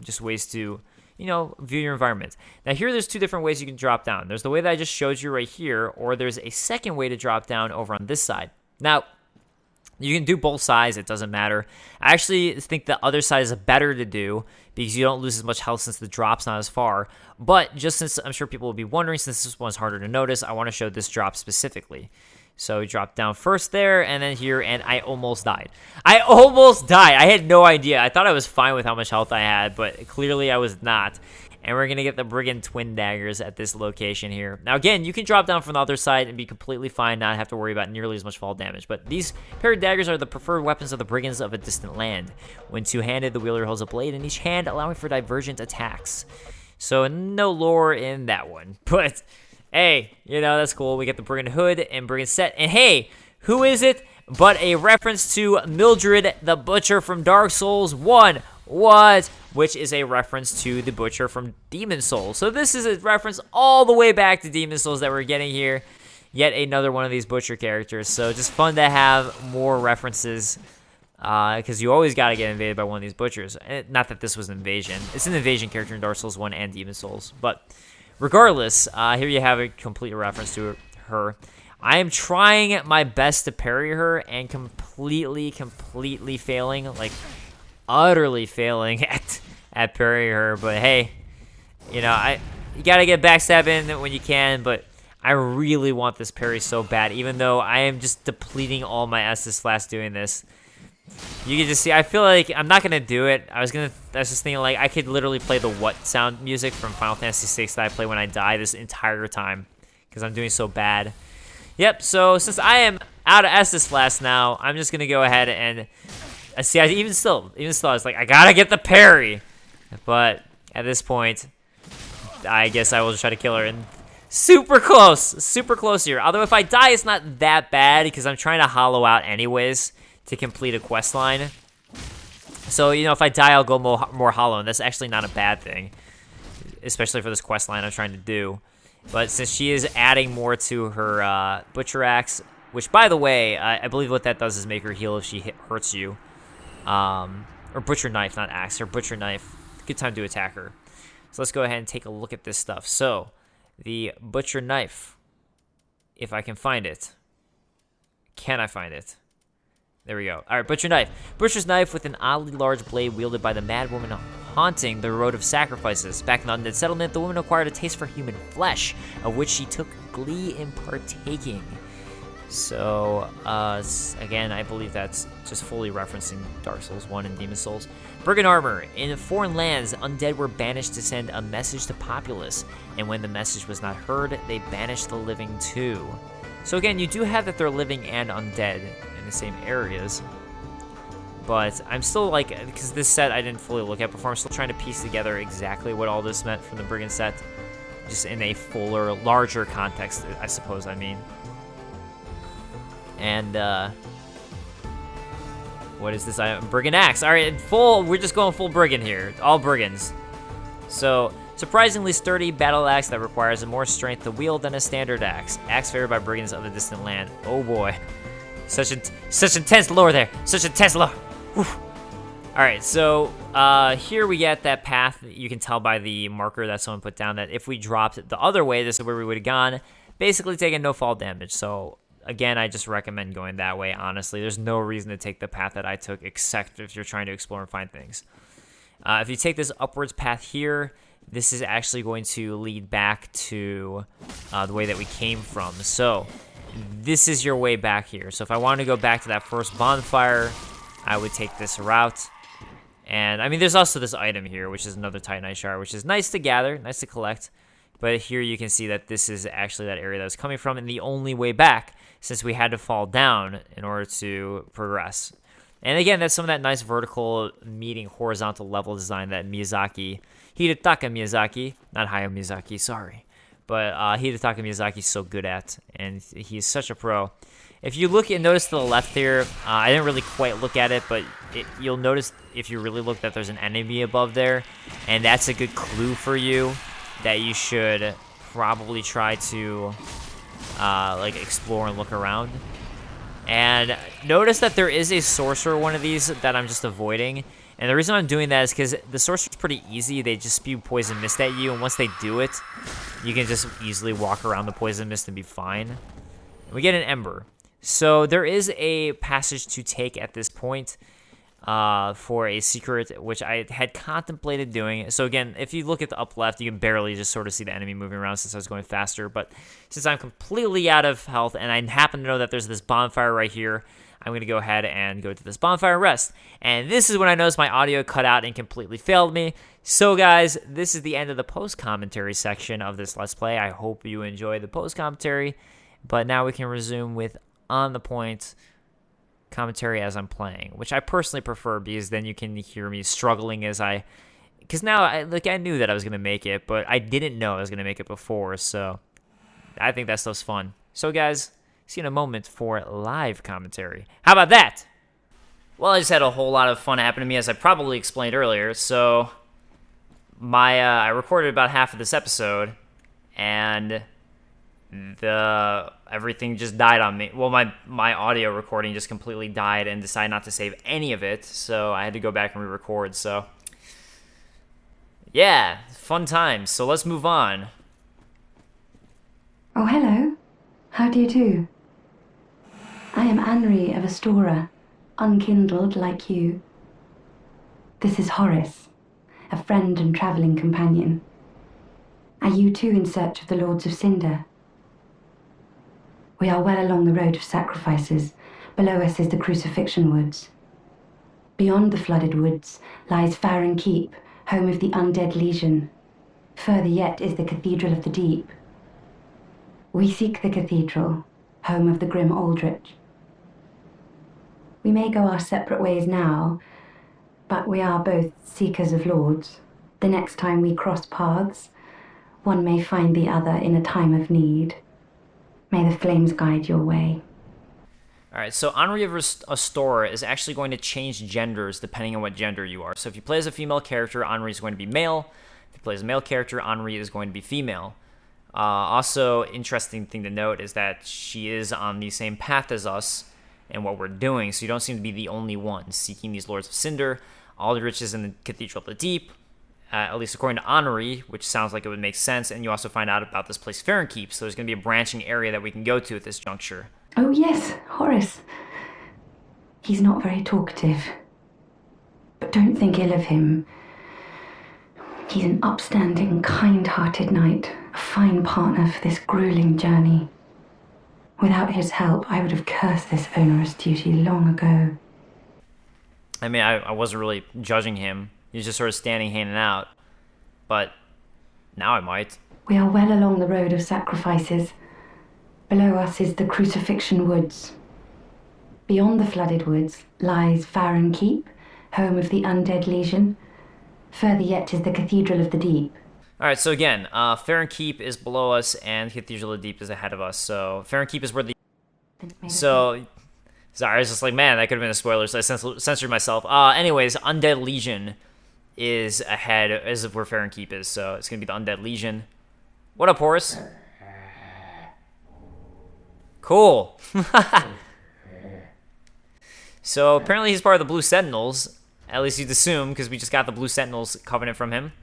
Just ways to you know, view your environment. Now here, there's 2 different ways you can drop down. There's the way that I just showed you right here, or there's a second way to drop down over on this side. Now, you can do both sides. It doesn't matter. I actually think the other side is better to do because you don't lose as much health since the drop's not as far. But just since I'm sure people will be wondering, since this one's harder to notice, I want to show this drop specifically. So we dropped down first there, and then here, and I almost died. I almost died. I had no idea. I thought I was fine with how much health I had, but clearly I was not. And we're going to get the Brigand Twin Daggers at this location here. Now, again, you can drop down from the other side and be completely fine, not have to worry about nearly as much fall damage. But these pair of daggers are the preferred weapons of the Brigands of a distant land. When two-handed, the wielder holds a blade in each hand, allowing for divergent attacks. So, no lore in that one. But, hey, you know, that's cool. We get the Brigand Hood and Brigand Set. And, hey, who is it but a reference to Mildred the Butcher from Dark Souls 1? What? Which is a reference to the Butcher from Demon Souls. So this is a reference all the way back to Demon Souls that we're getting here. Yet another one of these Butcher characters. So just fun to have more references. Because you always got to get invaded by one of these Butchers. Not that this was an invasion. It's an invasion character in Dark Souls 1 and Demon Souls. But regardless, here you have a complete reference to her. I am trying my best to parry her and completely failing. Like, utterly failing at parrying her, but hey, you know, you gotta get backstabbing when you can, but I really want this parry so bad, even though I am just depleting all my Estus Flask doing this. You can just see, I feel like I'm not gonna do it. I was just thinking, like, I could literally play the what sound music from Final Fantasy VI that I play when I die this entire time, because I'm doing so bad. Yep, so since I am out of Estus Flask now, I'm just gonna go ahead and see, even still, I was like, I gotta get the parry. But at this point, I guess I will just try to kill her. And super close here. Although if I die, it's not that bad because I'm trying to hollow out anyways to complete a quest line. So, you know, if I die, I'll go more hollow, and that's actually not a bad thing, especially for this quest line I'm trying to do. But since she is adding more to her Butcher Axe, which, by the way, I believe what that does is make her heal if she hurts you. Or Butcher Knife, not Axe, or Butcher Knife. Good time to attack her. So let's go ahead and take a look at this stuff. So, the Butcher Knife, if I can find it. Can I find it? There we go. All right, Butcher Knife. Butcher's Knife with an oddly large blade wielded by the mad woman haunting the road of sacrifices. Back in the Undead settlement, the woman acquired a taste for human flesh, of which she took glee in partaking. So, again, I believe that's just fully referencing Dark Souls 1 and Demon Souls. Brigand Armor. In foreign lands, undead were banished to send a message to populace, and when the message was not heard, they banished the living too. So again, you do have that they're living and undead in the same areas, but I'm still, like, because this set I didn't fully look at before, I'm still trying to piece together exactly what all this meant from the Brigand set, just in a fuller, larger context, I suppose I mean. And, what is this? Brigand Axe. All right, we're just going full Brigand here. All Brigands. So, surprisingly sturdy battle axe that requires more strength to wield than a standard axe. Axe favored by Brigands of the distant land. Oh boy. Such intense lore there. Such intense lore. Whew. All right, so, here we get that path. You can tell by the marker that someone put down that if we dropped it the other way, this is where we would have gone. Basically taking no fall damage. So, again, I just recommend going that way, honestly. There's no reason to take the path that I took, except if you're trying to explore and find things. If you take this upwards path here, this is actually going to lead back to the way that we came from. So, this is your way back here. So, if I wanted to go back to that first bonfire, I would take this route. And, I mean, there's also this item here, which is another Titanite Shard, which is nice to gather, nice to collect. But here you can see that this is actually that area that was coming from, and the only way back, since we had to fall down in order to progress. And again, that's some of that nice vertical meeting horizontal level design that Hidetaka Miyazaki, not Hayao Miyazaki, sorry. But Hidetaka Miyazaki is so good at, and he's such a pro. If you look and notice to the left here, I didn't really quite look at it, but you'll notice if you really look that there's an enemy above there, and that's a good clue for you that you should probably try to like explore and look around. And notice that there is a sorcerer one of these that I'm just avoiding, And the reason I'm doing that is because the sorcerer's pretty easy. They just spew poison mist at you, and once they do it, you can just easily walk around the poison mist and be fine. And we get an ember. So there is a passage to take at this point for a secret, which I had contemplated doing. So again, if you look at the up left, you can barely just sort of see the enemy moving around since I was going faster. But since I'm completely out of health, and I happen to know that there's this bonfire right here, I'm going to go ahead and go to this bonfire and rest. And this is when I noticed my audio cut out and completely failed me. So guys, this is the end of the post-commentary section of this Let's Play. I hope you enjoyed the post-commentary. But now we can resume with on-the-point commentary as I'm playing, which I personally prefer because then you can hear me struggling as because now I knew that I was going to make it, but I didn't know I was going to make it before, so I think that stuff's fun. So guys, see you in a moment for live commentary. How about that? Well, I just had a whole lot of fun happen to me, as I probably explained earlier. So I recorded about half of this episode, and everything just died on me. Well, my audio recording just completely died and decided not to save any of it, so I had to go back and re-record. So yeah, fun times. So let's move on. Oh, hello. How do you do? I am Anry of Astora, unkindled like you. This is Horace, a friend and travelling companion. Are you too in search of the Lords of Cinder? We are well along the road of sacrifices. Below us is the Crucifixion Woods. Beyond the flooded woods lies Firelink Keep, home of the Undead Legion. Further yet is the Cathedral of the Deep. We seek the cathedral, home of the grim Aldrich. We may go our separate ways now, but we are both seekers of lords. The next time we cross paths, one may find the other in a time of need. May the flames guide your way. Alright, so Anry of Astora is actually going to change genders depending on what gender you are. So if you play as a female character, Anry is going to be male. If you play as a male character, Anry is going to be female. Also, interesting thing to note is that she is on the same path as us and what we're doing, so you don't seem to be the only one seeking these Lords of Cinder. Aldrich is in the Cathedral of the Deep, at least according to Anry, which sounds like it would make sense, and you also find out about this place Firelink Keep, so there's going to be a branching area that we can go to at this juncture. Oh yes, Horace. He's not very talkative. But don't think ill of him. He's an upstanding, kind-hearted knight, a fine partner for this grueling journey. Without his help, I would have cursed this onerous duty long ago. I mean, I wasn't really judging him. He was just sort of standing, hanging out. But now I might. We are well along the road of sacrifices. Below us is the Crucifixion Woods. Beyond the flooded woods lies Firelink Keep, home of the Undead Legion. Further yet is the Cathedral of the Deep. Alright, so again, Firelink Keep is below us, and Cathedral of the Deep is ahead of us. So Firelink Keep is where the... So... Sorry, I was just like, man, that could have been a spoiler, so I censored myself. Anyways, Undead Legion is ahead, as of where Firelink Keep is, so it's going to be the Undead Legion. What up, Horace? Cool. So, apparently he's part of the Blue Sentinels, at least you'd assume, because we just got the Blue Sentinels Covenant from him.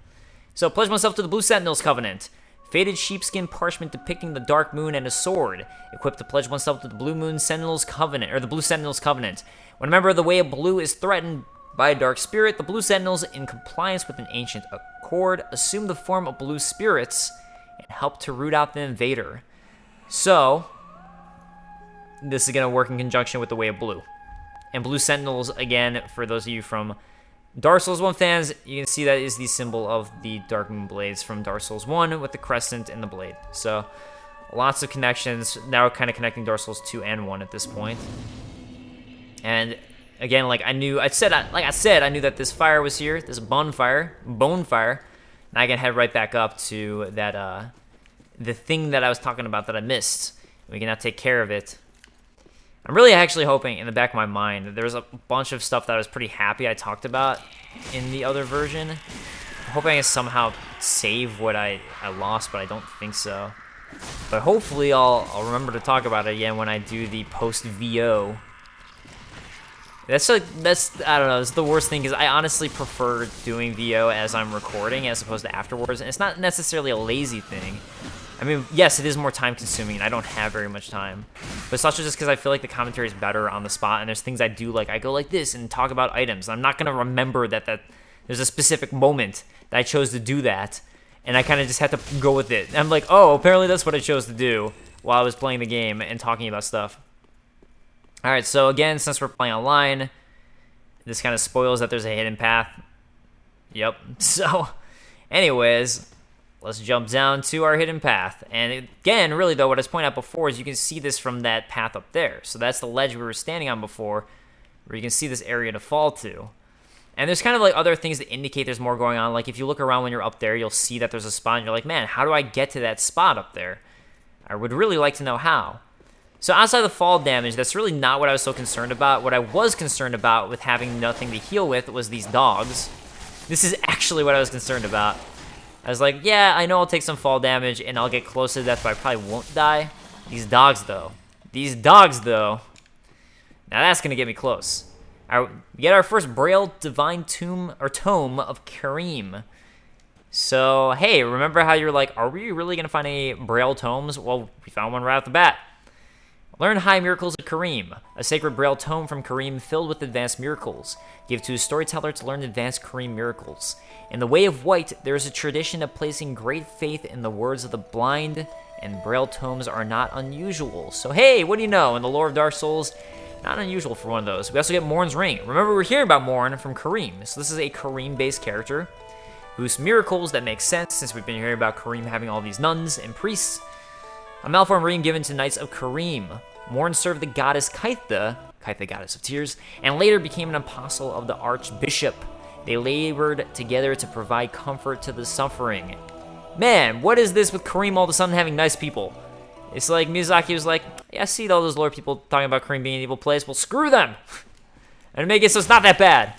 So, pledge myself to the Blue Sentinels Covenant. Faded sheepskin parchment depicting the dark moon and a sword. Equipped to pledge oneself to the Blue Moon Sentinels Covenant, or the Blue Sentinels Covenant. When a member of the Way of Blue is threatened by a dark spirit, the Blue Sentinels, in compliance with an ancient accord, assume the form of blue spirits and help to root out the invader. So, this is going to work in conjunction with the Way of Blue. And Blue Sentinels, again, for those of you from Dark Souls 1 fans, you can see that is the symbol of the Dark Moon Blades from Dark Souls 1 with the crescent and the blade. So, lots of connections. Now we're kind of connecting Dark Souls 2 and 1 at this point. And again, like I knew that this fire was here, this bonfire, and I can head right back up to that, the thing that I was talking about that I missed. We can now take care of it. I'm really actually hoping in the back of my mind that there's a bunch of stuff that I was pretty happy I talked about in the other version. I'm hoping I can somehow save what I lost, but I don't think so. But hopefully I'll remember to talk about it again when I do the post-VO That's I don't know, it's the worst thing, because I honestly prefer doing VO as I'm recording as opposed to afterwards, and it's not necessarily a lazy thing. I mean, yes, it is more time consuming, and I don't have very much time, but it's also just because I feel like the commentary is better on the spot, and there's things I do, like I go like this and talk about items, and I'm not going to remember that there's a specific moment that I chose to do that, and I kind of just have to go with it. And I'm like, oh, apparently that's what I chose to do while I was playing the game and talking about stuff. Alright, so again, since we're playing online, this kind of spoils that there's a hidden path. Yep. So, anyways, let's jump down to our hidden path. And again, really though, what I was pointing out before is you can see this from that path up there. So that's the ledge we were standing on before, where you can see this area to fall to. And there's kind of like other things that indicate there's more going on. Like if you look around when you're up there, you'll see that there's a spot, and you're like, man, how do I get to that spot up there? I would really like to know how. So outside of the fall damage, that's really not what I was so concerned about. What I was concerned about with having nothing to heal with was these dogs. This is actually what I was concerned about. I was like, yeah, I know I'll take some fall damage and I'll get close to death, but I probably won't die. These dogs, though. Now that's going to get me close. We get our first Braille Divine Tome of Kareem. So, hey, remember how you're like, are we really going to find any Braille tomes? Well, we found one right off the bat. Learn High Miracles of Kareem, a sacred Braille tome from Kareem filled with advanced miracles. Give to a storyteller to learn advanced Kareem miracles. In the Way of White, there is a tradition of placing great faith in the words of the blind, and Braille tomes are not unusual. So hey, what do you know? In the lore of Dark Souls, not unusual for one of those. We also get Morn's Ring. Remember, we're hearing about Morn from Kareem. So this is a Kareem-based character. Boosts miracles that make sense since we've been hearing about Kareem having all these nuns and priests. A malformed ring given to Knights of Kareem. Morn served the goddess Kaitha, goddess of tears, and later became an apostle of the Archbishop. They labored together to provide comfort to the suffering. Man, what is this with Kareem all of a sudden having nice people? It's like Miyazaki was like, yeah, I see all those lore people talking about Kareem being an evil place. Well, screw them! And make it so it's not that bad.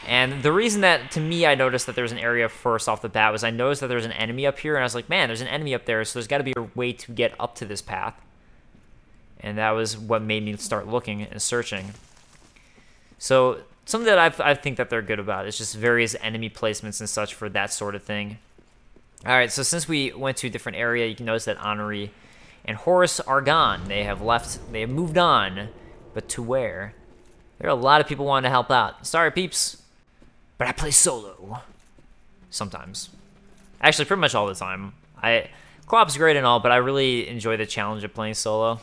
And the reason that, to me, I noticed that there was an area first off the bat was I noticed that there was an enemy up here, and I was like, man, there's an enemy up there, so there's got to be a way to get up to this path. And that was what made me start looking and searching. So, something that I think that they're good about is just various enemy placements and such for that sort of thing. Alright, so since we went to a different area, you can notice that Anry and Horace are gone. They have moved on, but to where? There are a lot of people wanting to help out. Sorry, peeps. But I play solo. Sometimes. Actually, pretty much all the time. Co-op's great and all, but I really enjoy the challenge of playing solo.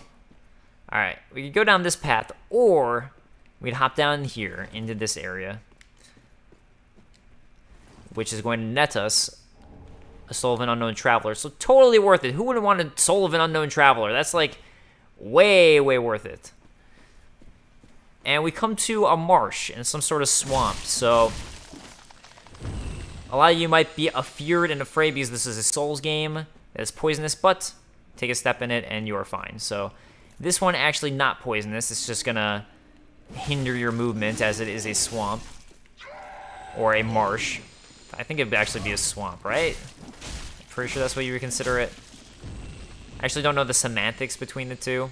Alright, we could go down this path, or we'd hop down here into this area, which is going to net us a Soul of an Unknown Traveler. So totally worth it. Who wouldn't want a Soul of an Unknown Traveler? That's like way, way worth it. And we come to a marsh in some sort of swamp, so a lot of you might be afeared and afraid because this is a Souls game that's poisonous, but take a step in it and you're fine. So this one actually not poisonous. It's just gonna hinder your movement as it is a swamp or a marsh. I think it'd actually be a swamp, right? Pretty sure that's what you would consider it. I actually don't know the semantics between the two.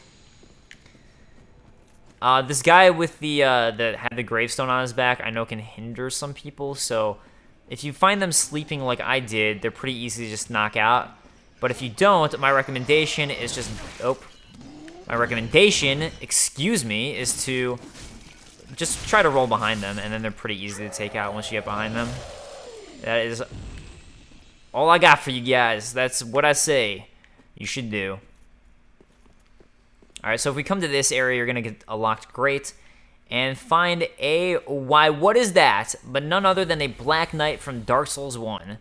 This guy with the that had the gravestone on his back, I know can hinder some people, so if you find them sleeping like I did, they're pretty easy to just knock out. But if you don't, my recommendation is just... My recommendation, excuse me, is to just try to roll behind them, and then they're pretty easy to take out once you get behind them. That is all I got for you guys. That's what I say you should do. Alright, so if we come to this area, you're going to get a locked grate and find a... Why, what is that? But none other than a Black Knight from Dark Souls 1.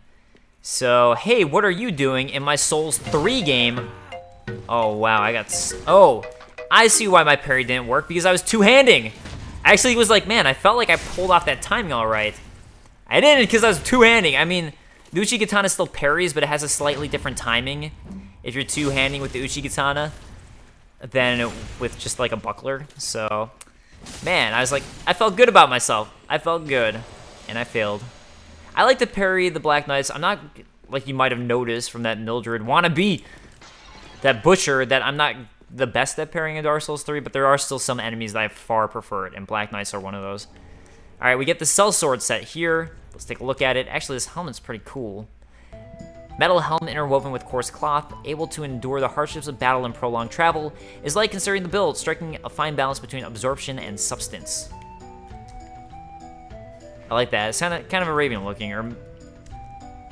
So, hey, what are you doing in my Souls 3 game? Oh, wow, I got... Oh, I see why my parry didn't work, because I was two-handing. I actually was like, man, I felt like I pulled off that timing all right. I didn't, because I was two-handing. I mean, the Uchigatana still parries, but it has a slightly different timing if you're two-handing with the Uchigatana than with just like a buckler. So, man, I was like, I felt good about myself. I felt good, and I failed. I like to parry the Black Knights. I'm not, like you might have noticed from that Mildred wannabe, that butcher, that I'm not the best at pairing in Dark Souls 3, but there are still some enemies that I far prefer it, and Black Knights are one of those. Alright, we get the sellsword set here. Let's take a look at it. Actually, this helmet's pretty cool. Metal helmet interwoven with coarse cloth, able to endure the hardships of battle and prolonged travel, is light considering the build, striking a fine balance between absorption and substance. I like that. It's kind of Arabian looking, or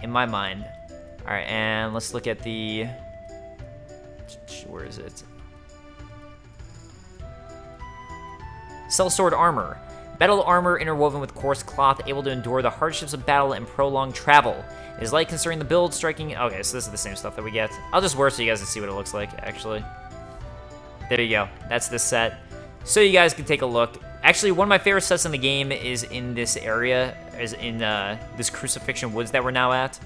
in my mind. Alright, and let's look at the... Where is it? Sellsword armor. Metal armor interwoven with coarse cloth, able to endure the hardships of battle and prolonged travel. It is light considering the build, striking... Okay, so this is the same stuff that we get. I'll just wear it so you guys can see what it looks like, actually. There you go. That's this set. So you guys can take a look. Actually, one of my favorite sets in the game is in this area, is in this Crucifixion Woods that we're now at.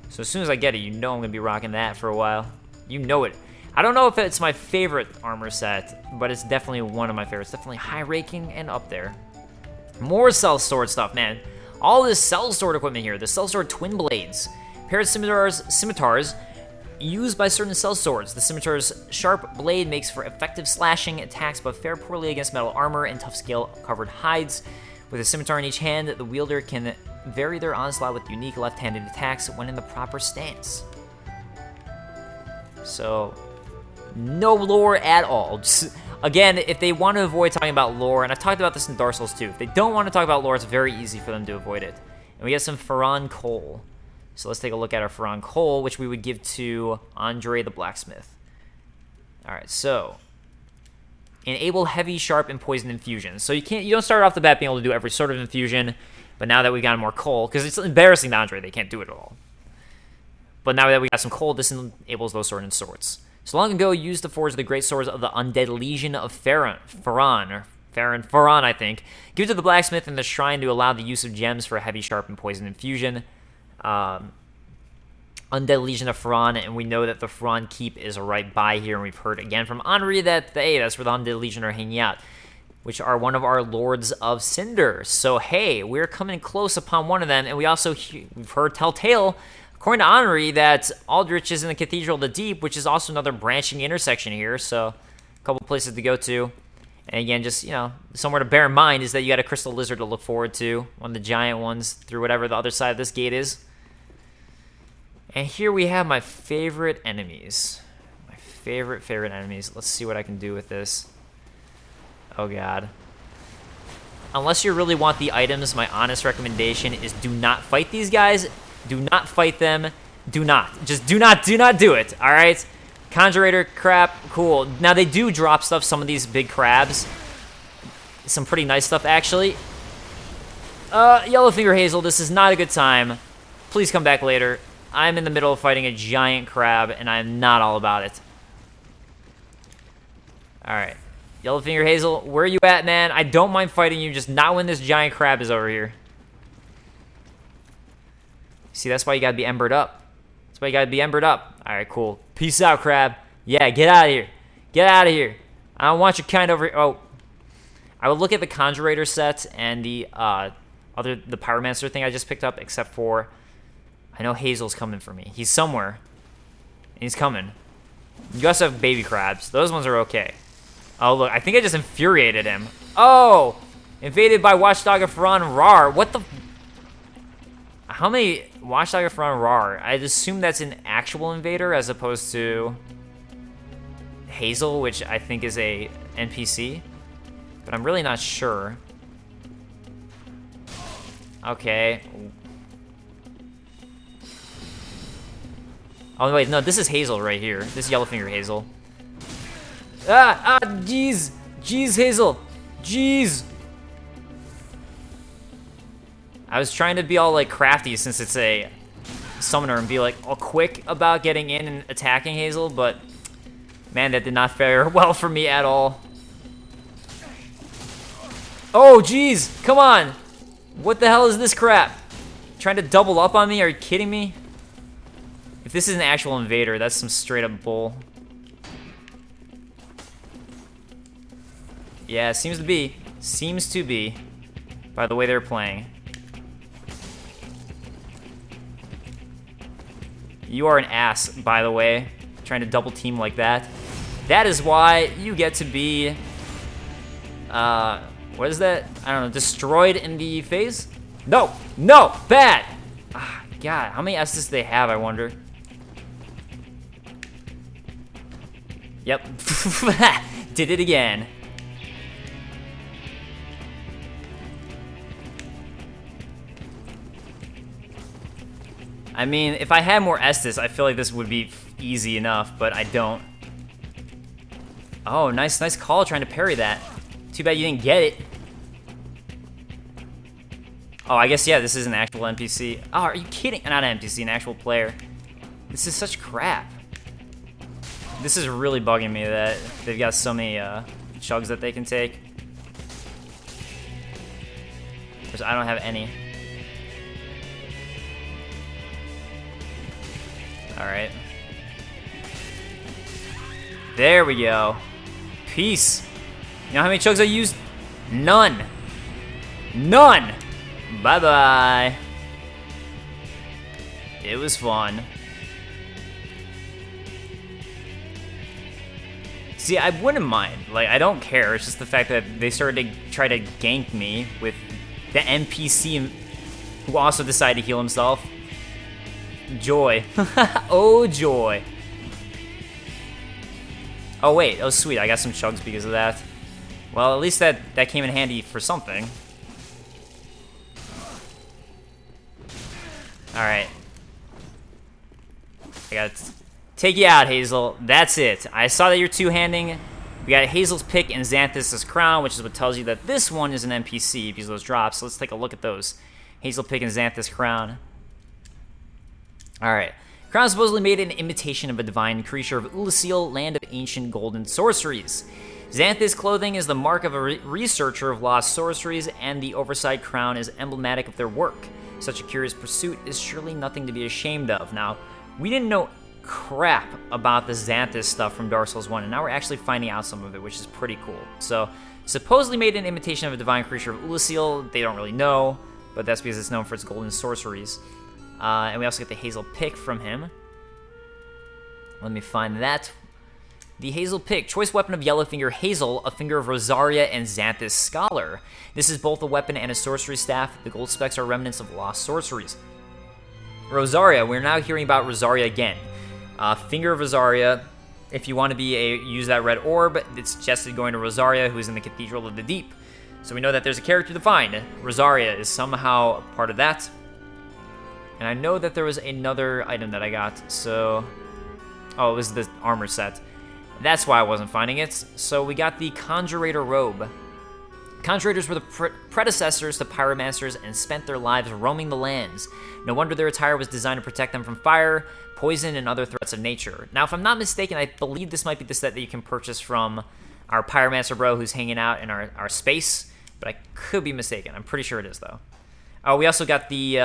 So as soon as I get it, you know I'm going to be rocking that for a while. You know it. I don't know if it's my favorite armor set, but it's definitely one of my favorites. Definitely high ranking and up there. More sellsword stuff, man. All this sellsword equipment here. The sellsword twin blades. Paired scimitars used by certain sellswords. The scimitar's sharp blade makes for effective slashing attacks, but fare poorly against metal armor and tough scale-covered hides. With a scimitar in each hand, the wielder can vary their onslaught with unique left-handed attacks when in the proper stance. So, no lore at all. Just, again, if they want to avoid talking about lore, and I've talked about this in Dark Souls 2, if they don't want to talk about lore, it's very easy for them to avoid it. And we get some Faran coal. So let's take a look at our Faran coal, which we would give to Andre the blacksmith. Alright, so enable heavy, sharp, and poison infusions. So you don't start off the bat being able to do every sort of infusion, but now that we got more coal, because it's embarrassing to Andre, they can't do it at all. But now that we got some coal, this enables those sort of sorts. So long ago, used to forge the great swords of the Undead Legion of Faran, I think. Give it to the blacksmith in the shrine to allow the use of gems for a heavy, sharp, and poison infusion. Undead Legion of Faran, and we know that the Faran Keep is right by here, and we've heard again from Anry that, hey, that's where the Undead Legion are hanging out, which are one of our Lords of Cinder. So, hey, we're coming close upon one of them, and we've heard telltale, according to Anry, that Hodrick is in the Cathedral of the Deep, which is also another branching intersection here, so a couple places to go to. And again, just, somewhere to bear in mind is that you got a Crystal Lizard to look forward to, one of the giant ones through whatever the other side of this gate is. And here we have my favorite enemies. My favorite enemies. Let's see what I can do with this. Oh, God. Unless you really want the items, my honest recommendation is do not fight these guys. Do not fight them. Do not. Just do not do it, all right? Conjurator crap, cool. Now, they do drop stuff, some of these big crabs. Some pretty nice stuff, actually. Yellowfinger Hazel, this is not a good time. Please come back later. I'm in the middle of fighting a giant crab, and I'm not all about it. Alright. Yellowfinger Hazel, where are you at, man? I don't mind fighting you, just not when this giant crab is over here. See, that's why you gotta be embered up. That's why you gotta be embered up. Alright, cool. Peace out, crab. Yeah, get out of here. Get out of here. I don't want your kind over here. Oh. I would look at the Conjurator set and the Pyromancer thing I just picked up, except for I know Hazel's coming for me. He's somewhere. And he's coming. You also have baby crabs. Those ones are okay. Oh, look. I think I just infuriated him. Oh! Invaded by Watchdog of Faran Rar. What the... How many Watchdog of Faran Rar? I'd assume that's an actual invader as opposed to Hazel, which I think is a NPC. But I'm really not sure. Okay. Oh, wait, no, this is Hazel right here. This is Yellowfinger Hazel. Jeez. Jeez, Hazel. Jeez. I was trying to be all, crafty since it's a summoner and be, all quick about getting in and attacking Hazel, but, man, that did not fare well for me at all. Oh, jeez. Come on. What the hell is this crap? Trying to double up on me? Are you kidding me? If this is an actual invader, that's some straight up bull. Yeah, seems to be. Seems to be. By the way they're playing. You are an ass, by the way. Trying to double team like that. That is why you get to be, what is that? I don't know, destroyed in the phase? No, no, bad! Ah, God, how many S's do they have, I wonder? Yep, did it again. I mean, if I had more Estus, I feel like this would be easy enough, but I don't. Oh, nice call trying to parry that. Too bad you didn't get it. Oh, I guess, yeah, this is an actual NPC. Oh, are you kidding? Not an NPC, an actual player. This is such crap. This is really bugging me that they've got so many chugs that they can take. Because I don't have any. Alright. There we go. Peace. You know how many chugs I used? None. None! Bye-bye. It was fun. See, I wouldn't mind. Like, I don't care. It's just the fact that they started to try to gank me with the NPC who also decided to heal himself. Joy. Oh, joy. Oh, wait. Oh, sweet. I got some chugs because of that. Well, at least that came in handy for something. Alright. I gotta take you out, Hazel. That's it. I saw that you're two-handing. We got Hazel's pick and Xanthus' crown, which is what tells you that this one is an NPC because of those drops. So let's take a look at those. Hazel pick and Xanthus' crown. Alright. Crown supposedly made an imitation of a divine creature of Ulasil, land of ancient golden sorceries. Xanthus' clothing is the mark of a researcher of lost sorceries, and the oversized crown is emblematic of their work. Such a curious pursuit is surely nothing to be ashamed of. Now, we didn't know crap about the Xanthus stuff from Dark Souls 1, and now we're actually finding out some of it, which is pretty cool. So, supposedly made an imitation of a divine creature of Ulasil. They don't really know, but that's because it's known for its golden sorceries. And we also get the Hazel pick from him. Let me find that. The Hazel pick, choice weapon of Yellowfinger Hazel, a finger of Rosaria and Xanthus Scholar. This is both a weapon and a sorcery staff. The gold specks are remnants of lost sorceries. Rosaria, we're now hearing about Rosaria again. Finger of Rosaria, if you want to use that red orb, it's suggested going to Rosaria, who is in the Cathedral of the Deep. So we know that there's a character to find. Rosaria is somehow a part of that. And I know that there was another item that I got, so... Oh, it was the armor set. That's why I wasn't finding it. So we got the Conjurator robe. Conjurators were the predecessors to Pyromancers and spent their lives roaming the lands. No wonder their attire was designed to protect them from fire, poison, and other threats of nature. Now, if I'm not mistaken, I believe this might be the set that you can purchase from our Pyromancer bro who's hanging out in our space, but I could be mistaken. I'm pretty sure it is, though. Oh, we also got the,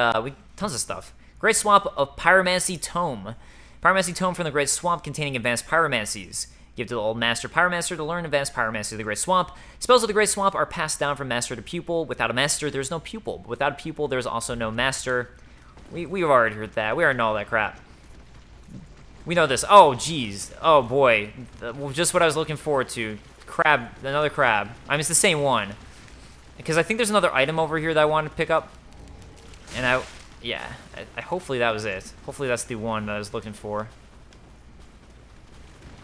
tons of stuff. Great Swamp of Pyromancy Tome. Pyromancy Tome from the Great Swamp containing advanced pyromancies. Give to the old master pyromancer to learn advanced pyromancy of the Great Swamp. Spells of the Great Swamp are passed down from master to pupil. Without a master, there's no pupil. But without a pupil, there's also no master. We've already heard that. We already know all that crap. We know this. Oh, geez. Oh, boy. Just what I was looking forward to. Crab. Another crab. I mean, it's the same one. Because I think there's another item over here that I wanted to pick up. And I hopefully that was it. Hopefully that's the one that I was looking for.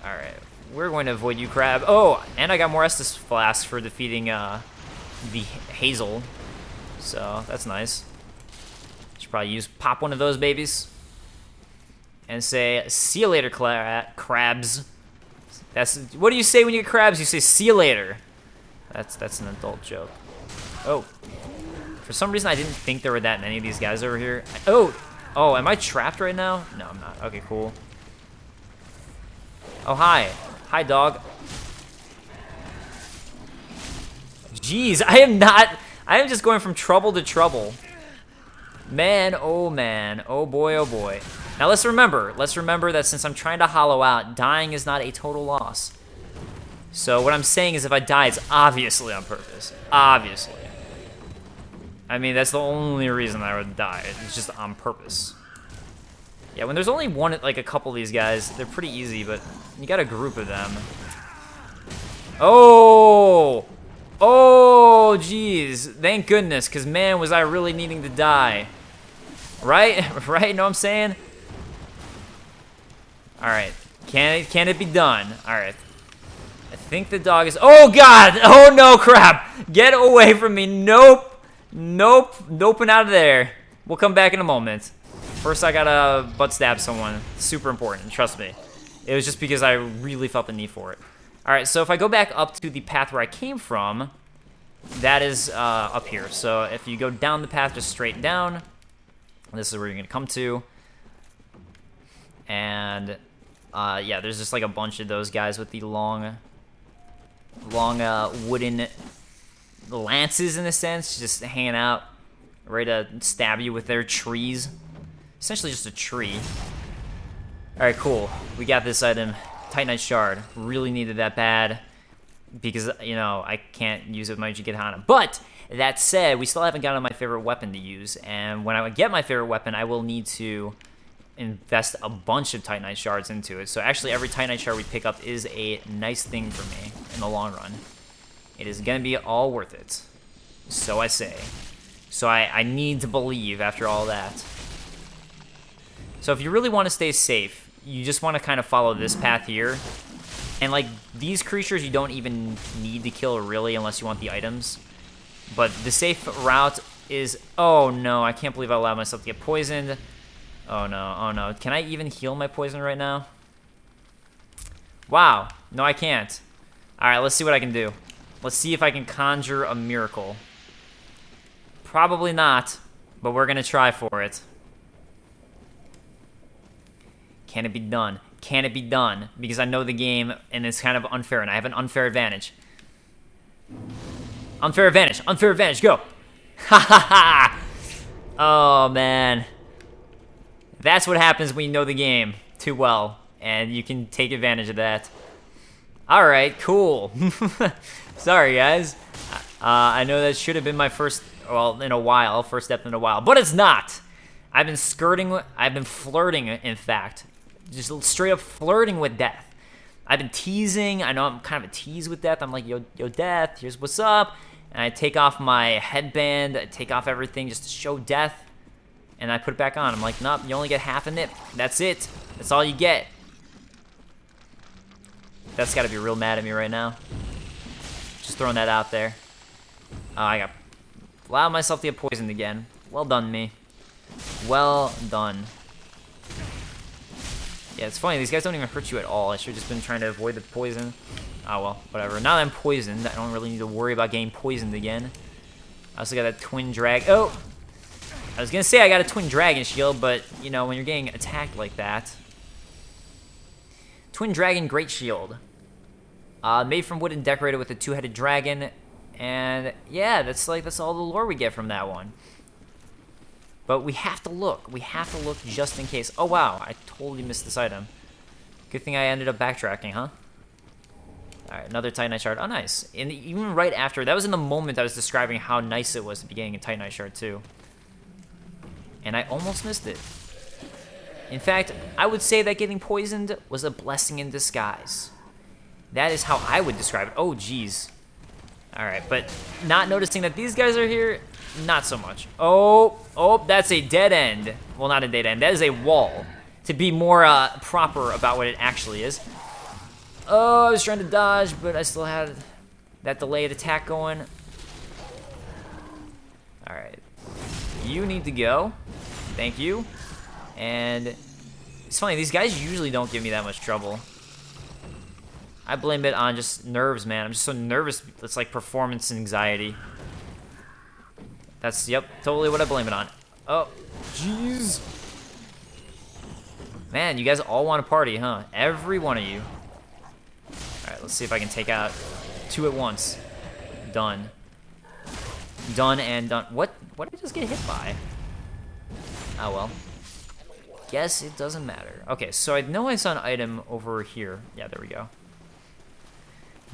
Alright. We're going to avoid you, crab. Oh, and I got more Estus flasks for defeating the Hazel. So, that's nice. Should probably pop one of those babies. And say, see you later, crabs. What do you say when you get crabs? You say, see you later. That's an adult joke. Oh. For some reason, I didn't think there were that many of these guys over here. Oh, am I trapped right now? No, I'm not. Okay, cool. Oh, hi. Hi, dog. Jeez, I am just going from trouble to trouble. Man, oh boy, oh boy. Now let's remember that since I'm trying to hollow out, dying is not a total loss. So what I'm saying is if I die, it's obviously on purpose. Obviously. I mean, that's the only reason I would die. It's just on purpose. Yeah, when there's only a couple of these guys, they're pretty easy, but you got a group of them. Oh! Oh, jeez. Thank goodness, because, man, was I really needing to die. Right? Right? Know what I'm saying? Alright. Can it be done? Alright. I think the dog is... Oh, God! Oh, no, crap! Get away from me. Nope. Nope. Nope and out of there. We'll come back in a moment. First, I gotta butt stab someone. Super important. Trust me. It was just because I really felt the need for it. Alright, so if I go back up to the path where I came from, that is up here. So if you go down the path just straight down, this is where you're going to come to. And, yeah, there's just like a bunch of those guys with the long wooden lances, in a sense, just hanging out, ready to stab you with their trees. Essentially just a tree. Alright, cool. We got this item. Titanite Shard. Really needed that bad because, you know, I can't use it with my Jigitana. But, that said, we still haven't gotten my favorite weapon to use. And when I get my favorite weapon, I will need to invest a bunch of Titanite Shards into it. So actually, every Titanite Shard we pick up is a nice thing for me in the long run. It is going to be all worth it. So I say. So I need to believe after all that. So if you really want to stay safe, you just want to kind of follow this path here. And, like, these creatures you don't even need to kill, really, unless you want the items. But the safe route is... Oh, no. I can't believe I allowed myself to get poisoned. Oh, no. Oh, no. Can I even heal my poison right now? Wow. No, I can't. Alright, let's see what I can do. Let's see if I can conjure a miracle. Probably not, but we're going to try for it. Can it be done? Can it be done? Because I know the game, and it's kind of unfair, and I have an unfair advantage. Unfair advantage. Unfair advantage. Go. Ha ha ha. Oh, man. That's what happens when you know the game too well, and you can take advantage of that. All right, cool. Sorry, guys. I know that should have been my first, well, in a while, first step in a while, but it's not. I've been flirting, in fact. Just straight up flirting with death. I've been teasing. I know I'm kind of a tease with death. I'm like, yo, death, here's what's up. And I take off my headband, I take off everything just to show death. And I put it back on. I'm like, nope, you only get half a nip. That's it. That's all you get. That's got to be real mad at me right now. Just throwing that out there. Oh, I allowed myself to get poisoned again. Well done, me. Well done. Yeah, it's funny. These guys don't even hurt you at all. I should have just been trying to avoid the poison. Oh, well, whatever. Now that I'm poisoned, I don't really need to worry about getting poisoned again. I also got a twin drag. Oh! I was going to say I got a twin dragon shield, but, you know, when you're getting attacked like that. Twin dragon great shield. Made from wood and decorated with a two-headed dragon. And, yeah, that's all the lore we get from that one. But we have to look. We have to look just in case. Oh, wow. I totally missed this item. Good thing I ended up backtracking, huh? Alright, another Titanite Shard. Oh, nice. And even right after, that was in the moment I was describing how nice it was to be getting a Titanite Shard, too. And I almost missed it. In fact, I would say that getting poisoned was a blessing in disguise. That is how I would describe it. Oh, jeez. Alright, but not noticing that these guys are here, not so much. Oh, that's a dead end. Well, not a dead end. That is a wall. To be more proper about what it actually is. Oh, I was trying to dodge, but I still had that delayed attack going. Alright. You need to go. Thank you. And it's funny, these guys usually don't give me that much trouble. I blame it on just nerves, man. I'm just so nervous. It's like performance anxiety. That's, yep, totally what I blame it on. Oh, jeez. Man, you guys all want to party, huh? Every one of you. Alright, let's see if I can take out two at once. Done. Done and done. What did I just get hit by? Oh, well. Guess it doesn't matter. Okay, so I know I saw an item over here. Yeah, there we go.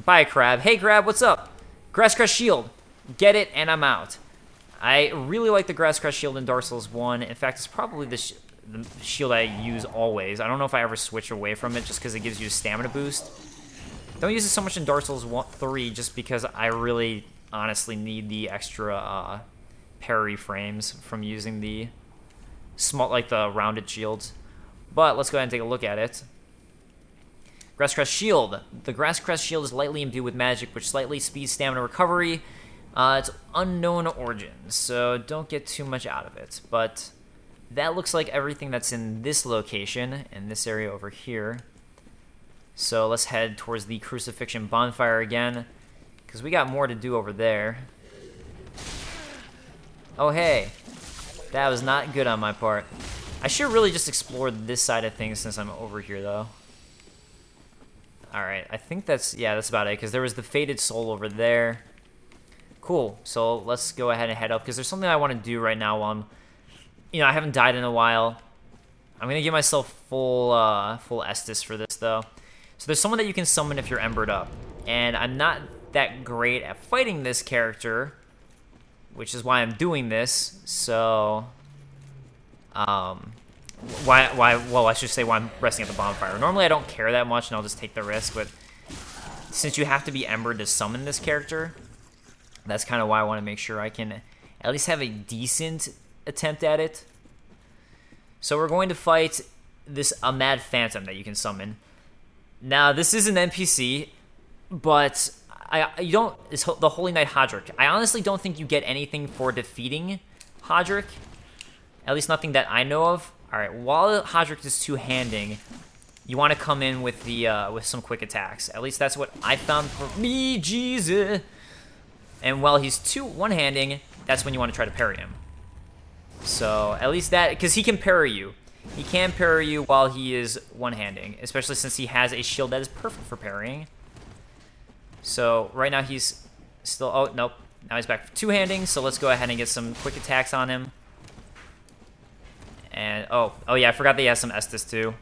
Bye, Crab. Hey, Crab, what's up? Grass Crest Shield. Get it, and I'm out. I really like the Grass Crest Shield in Dark Souls 1. In fact, it's probably the shield I use always. I don't know if I ever switch away from it just because it gives you a stamina boost. Don't use it so much in Dark Souls 3 just because I really honestly need the extra parry frames from using the small, like the rounded shields. But let's go ahead and take a look at it. Grasscrest Shield. The Grasscrest Shield is lightly imbued with magic, which slightly speeds stamina recovery. It's unknown origin, so don't get too much out of it. But that looks like everything that's in this location, in this area over here. So let's head towards the Crucifixion Bonfire again, because we got more to do over there. Oh, hey. That was not good on my part. I should really just explore this side of things since I'm over here, though. Alright, I think that's about it, because there was the Fated Soul over there. Cool, so let's go ahead and head up, because there's something I want to do right now while I'm... You know, I haven't died in a while. I'm going to give myself full Estus for this, though. So there's someone that you can summon if you're embered up. And I'm not that great at fighting this character, which is why I'm doing this. So... Well, I should say why I'm resting at the bonfire. Normally I don't care that much and I'll just take the risk, but since you have to be embered to summon this character, that's kind of why I want to make sure I can at least have a decent attempt at it. So we're going to fight a Mad Phantom that you can summon. Now, this is an NPC, but it's the Holy Knight Hodrick. I honestly don't think you get anything for defeating Hodrick. At least nothing that I know of. Alright, while Hodrick is two-handing, you want to come in with with some quick attacks. At least that's what I found for me, Jesus. And while he's one-handing, that's when you want to try to parry him. So, at least that, because he can parry you. He can parry you while he is one-handing, especially since he has a shield that is perfect for parrying. So, right now he's still, oh, nope. Now he's back for two-handing, so let's go ahead and get some quick attacks on him. And, oh yeah, I forgot that he has some Estus too.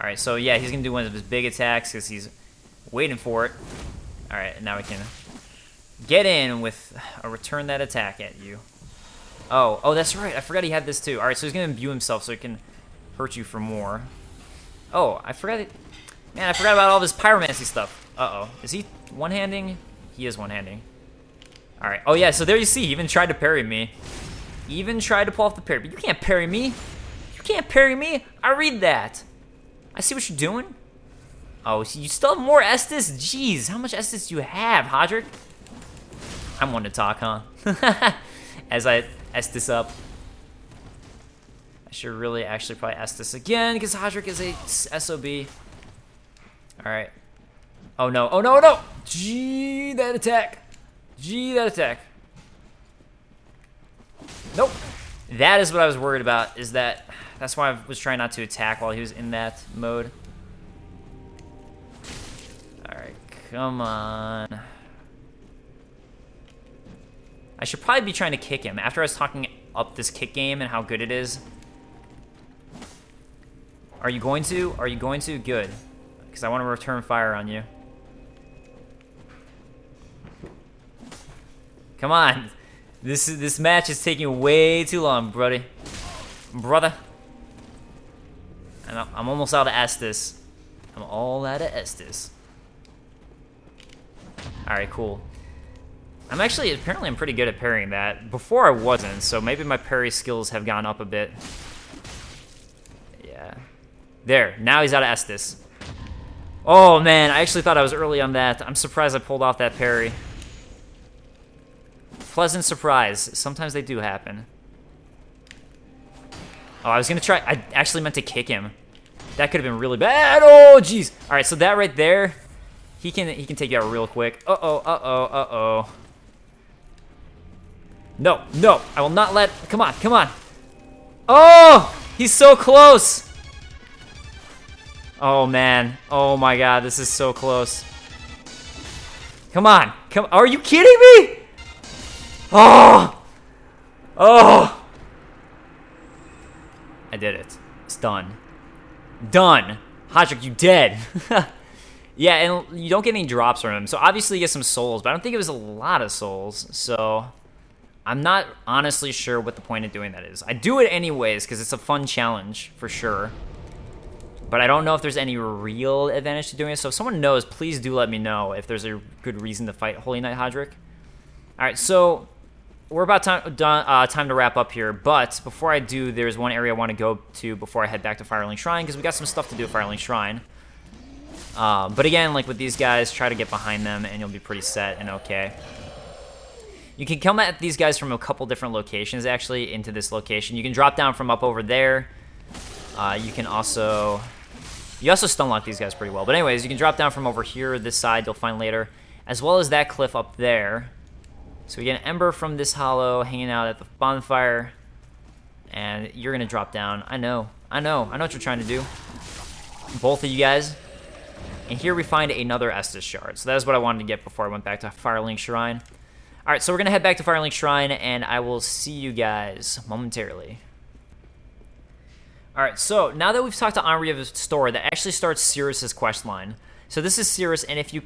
Alright, so yeah, he's going to do one of his big attacks because he's waiting for it. Alright, and now we can get in with a return that attack at you. Oh, that's right. I forgot he had this too. Alright, so he's going to imbue himself so he can hurt you for more. Oh, I forgot it. Man, I forgot about all this pyromancy stuff. Uh-oh. Is he one-handing? He is one-handing. Alright. Oh, yeah, so there you see. He even tried to parry me. Even tried to pull off the parry. But you can't parry me. You can't parry me. I read that. I see what you're doing. Oh, so you still have more Estus? Jeez, how much Estus do you have, Hodrick? I'm one to talk, huh? As I Estus up. I should really actually probably Estus again, because Hodrick is a SOB. Alright. Oh no, oh no, oh no! Gee, that attack. Gee, that attack. Nope. That is what I was worried about, is that's why I was trying not to attack while he was in that mode. Alright, come on. I should probably be trying to kick him. After I was talking up this kick game and how good it is. Are you going to? Are you going to? Good. Because I want to return fire on you. Come on. This match is taking way too long, brother. And I'm almost out of Estus. I'm all out of Estus. Alright, cool. Apparently I'm pretty good at parrying that. Before I wasn't, so maybe my parry skills have gone up a bit. Yeah. There, now he's out of Estus. Oh man, I actually thought I was early on that. I'm surprised I pulled off that parry. Pleasant surprise. Sometimes they do happen. Oh, I was gonna try. I actually meant to kick him. That could have been really bad. Oh, jeez. All right, so that right there, he can take you out real quick. Uh-oh. No, I will not let. Come on. Oh, he's so close. Oh man. Oh my God, this is so close. Come on. Are you kidding me? Oh! I did it. It's done. Done. Hodrick, you dead. Yeah, and you don't get any drops from him. So obviously you get some souls, but I don't think it was a lot of souls. So I'm not honestly sure what the point of doing that is. I do it anyways because it's a fun challenge for sure. But I don't know if there's any real advantage to doing it. So if someone knows, please do let me know if there's a good reason to fight Holy Knight Hodrick. All right, so we're about time to wrap up here. But before I do, there's one area I want to go to before I head back to Firelink Shrine, because we got some stuff to do at Firelink Shrine. But again, like with these guys, try to get behind them, and you'll be pretty set and okay. You can come at these guys from a couple different locations, actually, into this location. You can drop down from up over there. You also stun lock these guys pretty well. But anyways, you can drop down from over here, this side, you'll find later, as well as that cliff up there. So we get an ember from this hollow hanging out at the bonfire, and you're going to drop down. I know what you're trying to do. Both of you guys. And here we find another Estus shard. So that is what I wanted to get before I went back to Firelink Shrine. All right, so we're going to head back to Firelink Shrine, and I will see you guys momentarily. All right, so now that we've talked to Anry of the store, that actually starts Cirrus's quest line. So this is Cirrus, and if you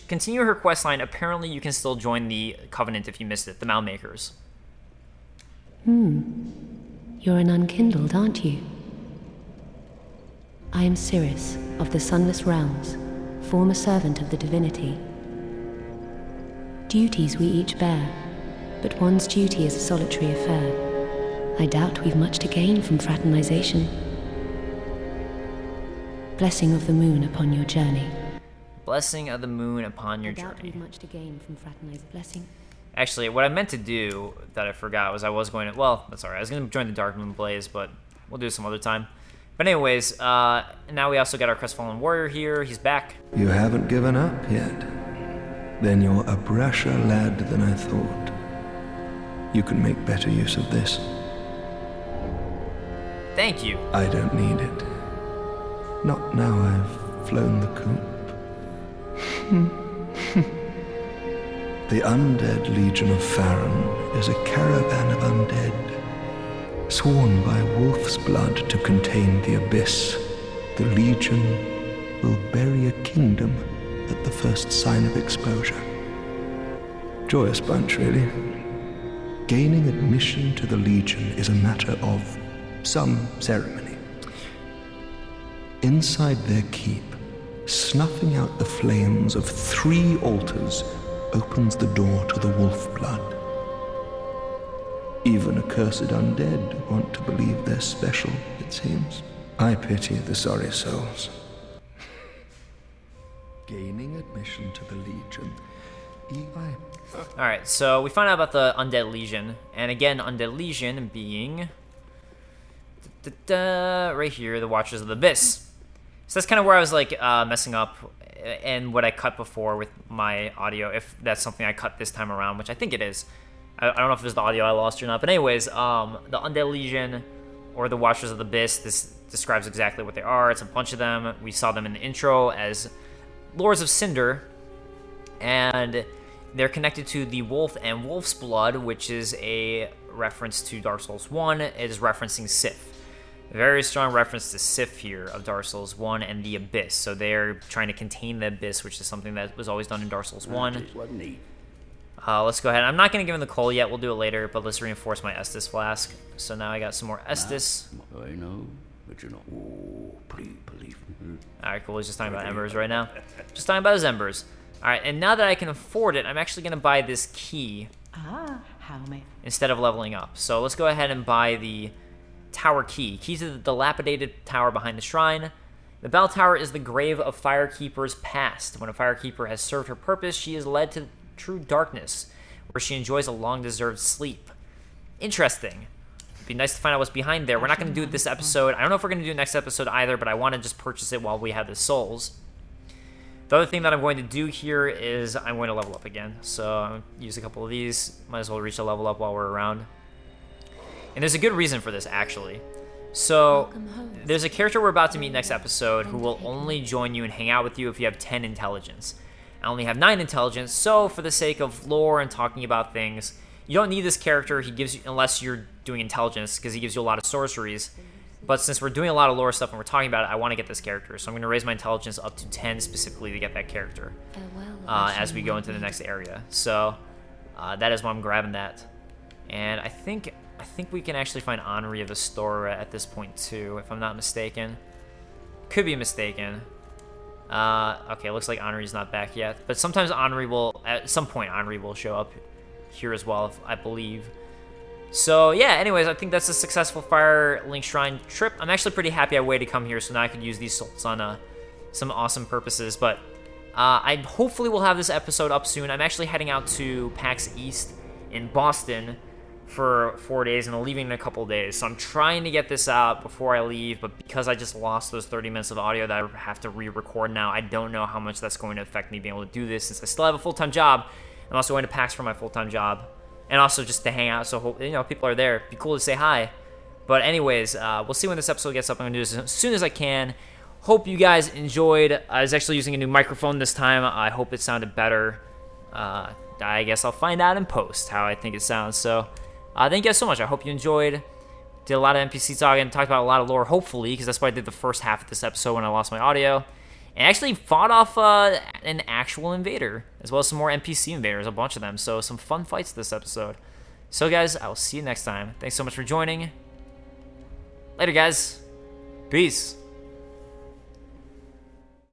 continue her quest line, apparently you can still join the Covenant if you missed it, the Mound Makers. You're an unkindled, aren't you? I am Cirrus, of the Sunless Realms, former servant of the divinity. Duties we each bear, but one's duty is a solitary affair. I doubt we've much to gain from fraternization. Blessing of the moon upon your journey. Blessing of the moon upon your I doubt journey. we've much to gain from fraternization. Blessing. Actually, what I meant to do that I forgot was I was going to... Well, that's all right. I was going to join the Dark Moon Blaze, but we'll do it some other time. But anyways, now we also got our Crestfallen Warrior here. He's back. You haven't given up yet. Then you're a brasher lad than I thought. You can make better use of this. Thank you. I don't need it. Not now I've flown the coop. The Undead Legion of Farron is a caravan of undead, sworn by wolf's blood to contain the abyss. The Legion will bury a kingdom at the first sign of exposure. Joyous bunch, really. Gaining admission to the Legion is a matter of some ceremony. Inside their keep, snuffing out the flames of 3 altars opens the door to the wolf blood. Even accursed undead want to believe they're special, it seems. I pity the sorry souls. Gaining admission to the Legion. Alright, so we found out about the Undead Legion. And again, Undead Legion being... right here, the Watchers of the Abyss. So that's kind of where I was like messing up and what I cut before with my audio, if that's something I cut this time around, which I think it is. I don't know if it was the audio I lost or not. But anyways, the Undead Legion or the Watchers of the Abyss, this describes exactly what they are. It's a bunch of them. We saw them in the intro as Lords of Cinder, and they're connected to the Wolf and Wolf's Blood, which is a reference to Dark Souls 1. It is referencing Sith. A very strong reference to Sith here of Dark Souls 1 and the Abyss. So they're trying to contain the Abyss, which is something that was always done in Dark Souls 1. Let's go ahead. I'm not going to give him the coal yet. We'll do it later, but let's reinforce my Estus flask. So now I got some more Estus. I know, but you know. Oh, please believe me. Alright, cool. He's just talking about embers right now. Just talking about his embers. Alright, and now that I can afford it, I'm actually going to buy this key. How may... Instead of leveling up. So let's go ahead and buy the tower key. Key to the dilapidated tower behind the shrine. The bell tower is the grave of Firekeeper's past. When a Firekeeper has served her purpose, she is led to true darkness, where she enjoys a long-deserved sleep. Interesting. It'd be nice to find out what's behind there. We're not going to do it this episode. I don't know if we're going to do it next episode either, but I want to just purchase it while we have the souls. The other thing that I'm going to do here is I'm going to level up again. So I'm going to use a couple of these. Might as well reach a level up while we're around. And there's a good reason for this, actually. So there's a character we're about to meet next episode who will only join you and hang out with you if you have 10 intelligence. I only have 9 intelligence, so for the sake of lore and talking about things, you don't need this character. He gives you, unless you're doing intelligence, because he gives you a lot of sorceries. But since we're doing a lot of lore stuff and we're talking about it, I want to get this character. So I'm going to raise my intelligence up to 10 specifically to get that character as we go into the next area. So that is why I'm grabbing that. And I think we can actually find Anry of the store at this point too, if I'm not mistaken. Could be mistaken. Okay, looks like Anry's not back yet. But sometimes Anry will, at some point, Anry will show up here as well, I believe. So, yeah, anyways, I think that's a successful Firelink Shrine trip. I'm actually pretty happy I waited to come here, so now I can use these salts on some awesome purposes. But I hopefully will have this episode up soon. I'm actually heading out to PAX East in Boston for 4 days, and I'm leaving in a couple days. So I'm trying to get this out before I leave, but because I just lost those 30 minutes of audio that I have to re-record now, I don't know how much that's going to affect me being able to do this, since I still have a full-time job. I'm also going to PAX for my full-time job, and also just to hang out, so people are there. It'd be cool to say hi. But anyways, we'll see when this episode gets up. I'm going to do this as soon as I can. Hope you guys enjoyed. I was actually using a new microphone this time. I hope it sounded better. I guess I'll find out in post how I think it sounds. So, thank you guys so much. I hope you enjoyed. Did a lot of NPC talking, talked about a lot of lore, hopefully, because that's what I did the first half of this episode when I lost my audio. And actually fought off an actual invader, as well as some more NPC invaders, a bunch of them. So, some fun fights this episode. So, guys, I will see you next time. Thanks so much for joining. Later, guys. Peace.